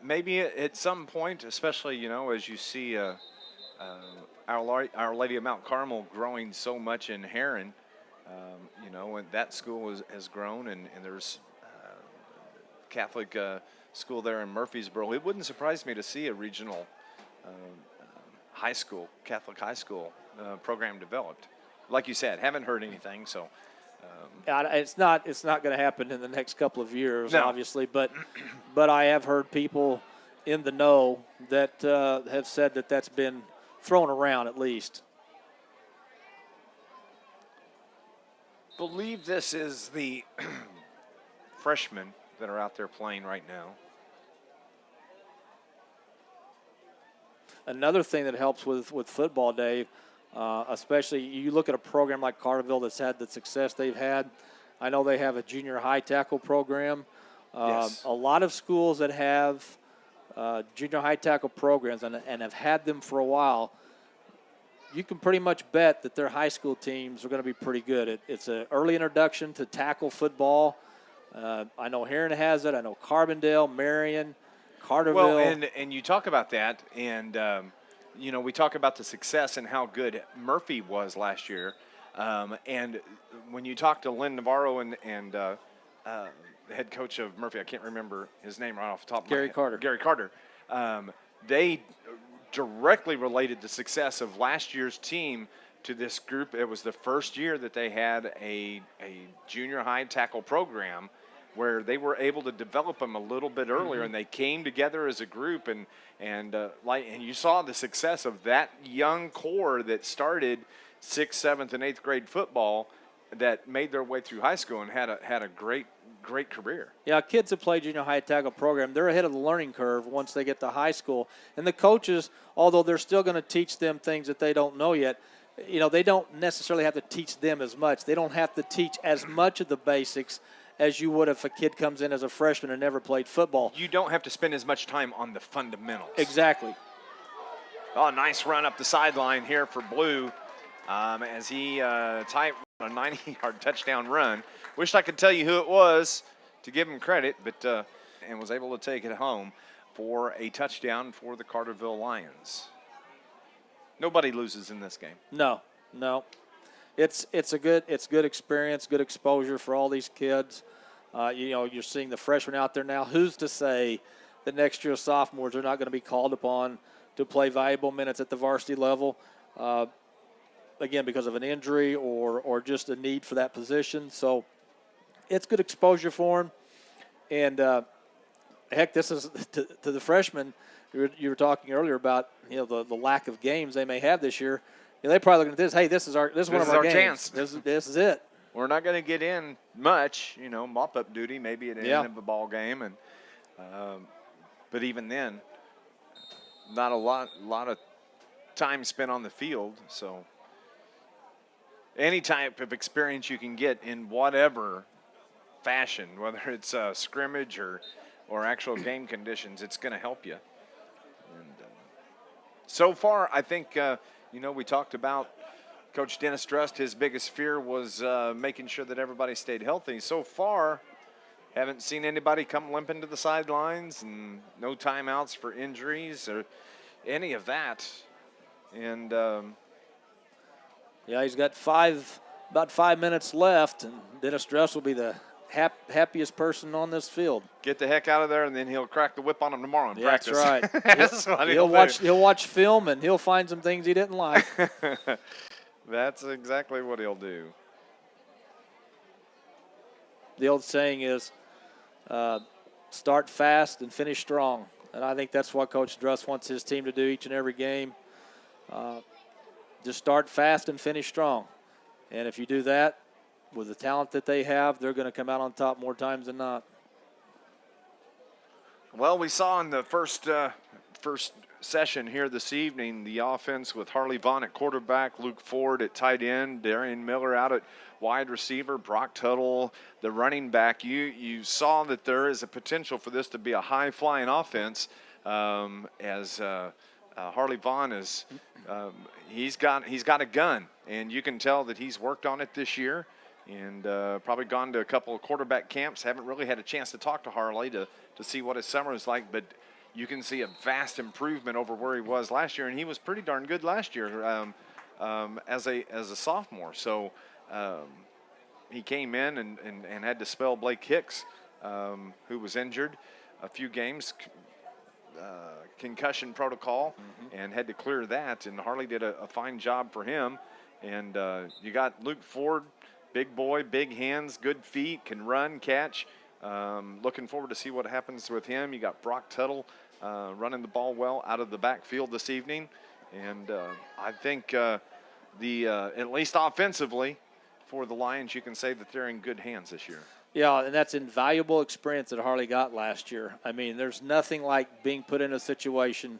maybe at some point, especially as you see Our Lady of Mount Carmel growing so much in Heron, and that school has grown, and there's Catholic school there in Murfreesboro. It wouldn't surprise me to see a regional high school, Catholic high school program developed. Like you said, haven't heard anything, so. It's not going to happen in the next couple of years, no. Obviously, but I have heard people in the know that have said that that's been thrown around at least. Believe this is the freshmen that are out there playing right now. Another thing that helps with football, Dave, especially you look at a program like Carterville that's had the success they've had. I know they have a junior high tackle program. Yes. A lot of schools that have junior high tackle programs and have had them for a while, you can pretty much bet that their high school teams are going to be pretty good. It's an early introduction to tackle football. I know Heron has it. I know Carbondale, Marion, Carterville. Well, and you talk about that, and we talk about the success and how good Murphy was last year. And when you talk to Lynn Navarro and the head coach of Murphy, I can't remember his name right off the top of my head. Gary Carter. They directly related the success of last year's team to this group. It was the first year that they had a junior high tackle program where they were able to develop them a little bit earlier, and they came together as a group, and you saw the success of that young core that started 6th, 7th, and 8th grade football that made their way through high school and had a great career. Yeah, kids that play junior high tackle program, they're ahead of the learning curve once they get to high school. And the coaches, although they're still going to teach them things that they don't know yet, they don't necessarily have to teach them as much. They don't have to teach as much of the basics as you would if a kid comes in as a freshman and never played football. You don't have to spend as much time on the fundamentals. Exactly. Oh, nice run up the sideline here for Blue as he tied a 90-yard touchdown run. Wished I could tell you who it was to give him credit, but and was able to take it home for a touchdown for the Carterville Lions. Nobody loses in this game. No. It's good experience, good exposure for all these kids. You're seeing the freshmen out there now. Who's to say that next year sophomores are not going to be called upon to play valuable minutes at the varsity level? Again, because of an injury or just a need for that position. So it's good exposure for them. And heck, this is to the freshmen. You were talking earlier about the lack of games they may have this year. They probably looking at this. Hey, this is one of our games. Chance. This is it. We're not going to get in much, mop-up duty maybe at the end of the ball game, and but even then, not a lot of time spent on the field. So any type of experience you can get in whatever fashion, whether it's scrimmage or actual game conditions, it's going to help you. And so far, I think. We talked about Coach Dennis Drust. His biggest fear was making sure that everybody stayed healthy. So far, haven't seen anybody come limping to the sidelines, and no timeouts for injuries or any of that. And he's got about 5 minutes left, and Dennis Drust will be the happiest person on this field. Get the heck out of there, and then he'll crack the whip on him tomorrow in practice. That's right. That's what he'll watch film, and he'll find some things he didn't like. That's exactly what he'll do. The old saying is, start fast and finish strong. And I think that's what Coach Drust wants his team to do each and every game. Just start fast and finish strong. And if you do that, with the talent that they have, they're going to come out on top more times than not. Well, we saw in the first session here this evening the offense with Harley Vaughn at quarterback, Luke Ford at tight end, Darian Miller out at wide receiver, Brock Tuttle, the running back. You saw that there is a potential for this to be a high-flying offense as Harley Vaughn is he's got a gun, and you can tell that he's worked on it this year. And probably gone to a couple of quarterback camps. Haven't really had a chance to talk to Harley to see what his summer is like, but you can see a vast improvement over where he was last year, and he was pretty darn good last year as a sophomore. So he came in and had to spell Blake Hicks, who was injured a few games, concussion protocol, and had to clear that. And Harley did a fine job for him. And you got Luke Ford. Big boy, big hands, good feet, can run, catch. Looking forward to see what happens with him. You got Brock Tuttle running the ball well out of the backfield this evening. And I think at least offensively for the Lions, you can say that they're in good hands this year. Yeah, and that's invaluable experience that Harley got last year. I mean, there's nothing like being put in a situation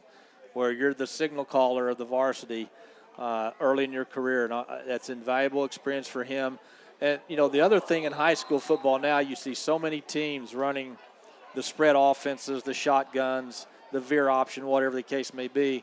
where you're the signal caller of the varsity early in your career. And that's invaluable experience for him. And, the other thing in high school football now, you see so many teams running the spread offenses, the shotguns, the veer option, whatever the case may be.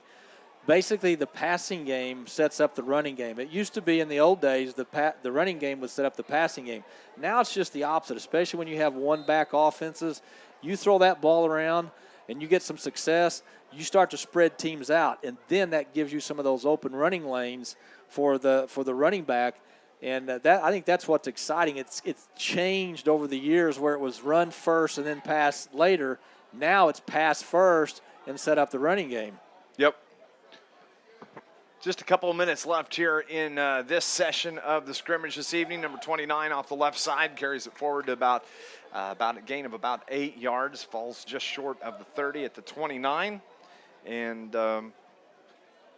basically the passing game sets up the running game. It used to be in the old days the running game would set up the passing game. Now it's just the opposite, especially when you have one-back offenses. You throw that ball around and you get some success, you start to spread teams out, and then that gives you some of those open running lanes for the running back. And I think that's what's exciting. It's changed over the years where it was run first and then pass later. Now it's pass first and set up the running game. Yep. Just a couple of minutes left here in this session of the scrimmage this evening. Number 29 off the left side carries it forward to about a gain of about 8 yards. Falls just short of the 30 at the 29. And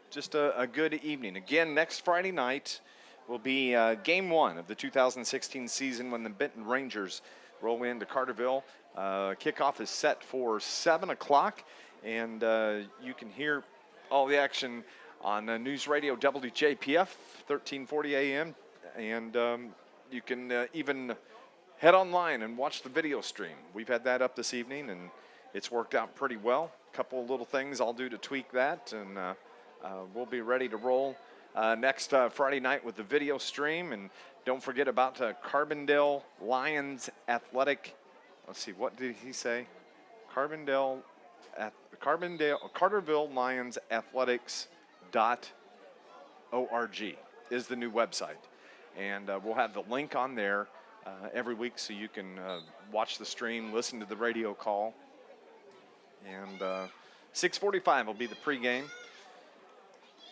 just a good evening. Again, next Friday night will be game 1 of the 2016 season when the Benton Rangers roll into Carterville. Kickoff is set for 7 o'clock, and you can hear all the action on News Radio WJPF, 1340 AM, and you can even head online and watch the video stream. We've had that up this evening, and it's worked out pretty well. A couple of little things I'll do to tweak that, and we'll be ready to roll next Friday night with the video stream. And don't forget about Carbondale Lions Athletic. Let's see, what did he say? Carterville Lions Athletics.org is the new website. And we'll have the link on there every week so you can watch the stream, listen to the radio call. And 6:45 will be the pregame.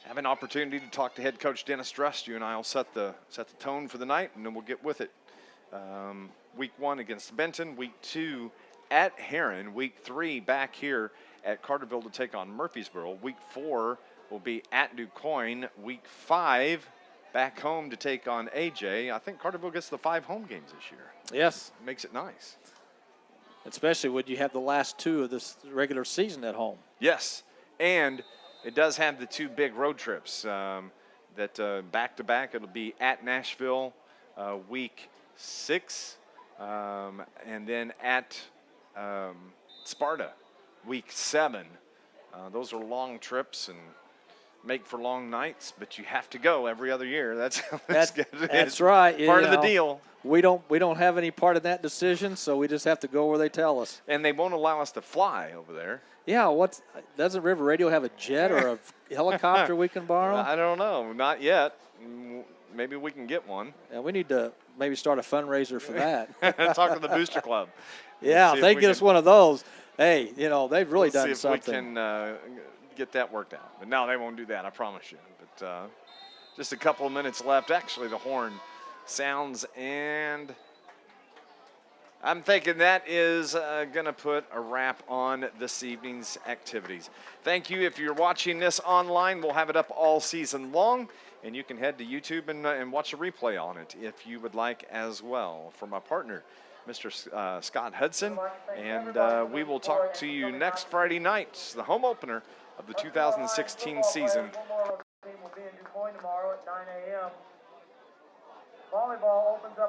Have an opportunity to talk to head coach Dennis Drust. You and I will set the tone for the night, and then we'll get with it. Week 1 against Benton, week 2 at Heron, week 3 back here at Carterville to take on Murfreesboro. Week 4 will be at DuQuoin. Week 5 back home to take on AJ. I think Carterville gets the 5 home games this year. Yes. Makes it nice. Especially when you have the last 2 of this regular season at home. Yes, and it does have the 2 big road trips that back-to-back. It'll be at Nashville week 6, and then at Sparta week 7. Those are long trips and make for long nights, but you have to go every other year. That's right. Part of the deal. We don't have any part of that decision, so we just have to go where they tell us. And they won't allow us to fly over there. Yeah, doesn't River Radio have a jet or a helicopter we can borrow? I don't know, not yet. Maybe we can get one. Yeah, we need to maybe start a fundraiser for that. Talk to the Booster Club. Yeah, if they get us one of those, hey, they've really done something. See if we can get that worked out. But no, they won't do that, I promise you. But just a couple of minutes left. Actually, the horn sounds, and I'm thinking that is going to put a wrap on this evening's activities. Thank you. If you're watching this online, we'll have it up all season long, and you can head to YouTube and watch a replay on it if you would like as well. For my partner, Mr. Scott Hudson, and we will talk to you next Friday night, the home opener of the 2016 season. Team will be in DuQuoin tomorrow at 9 a.m. Volleyball opens up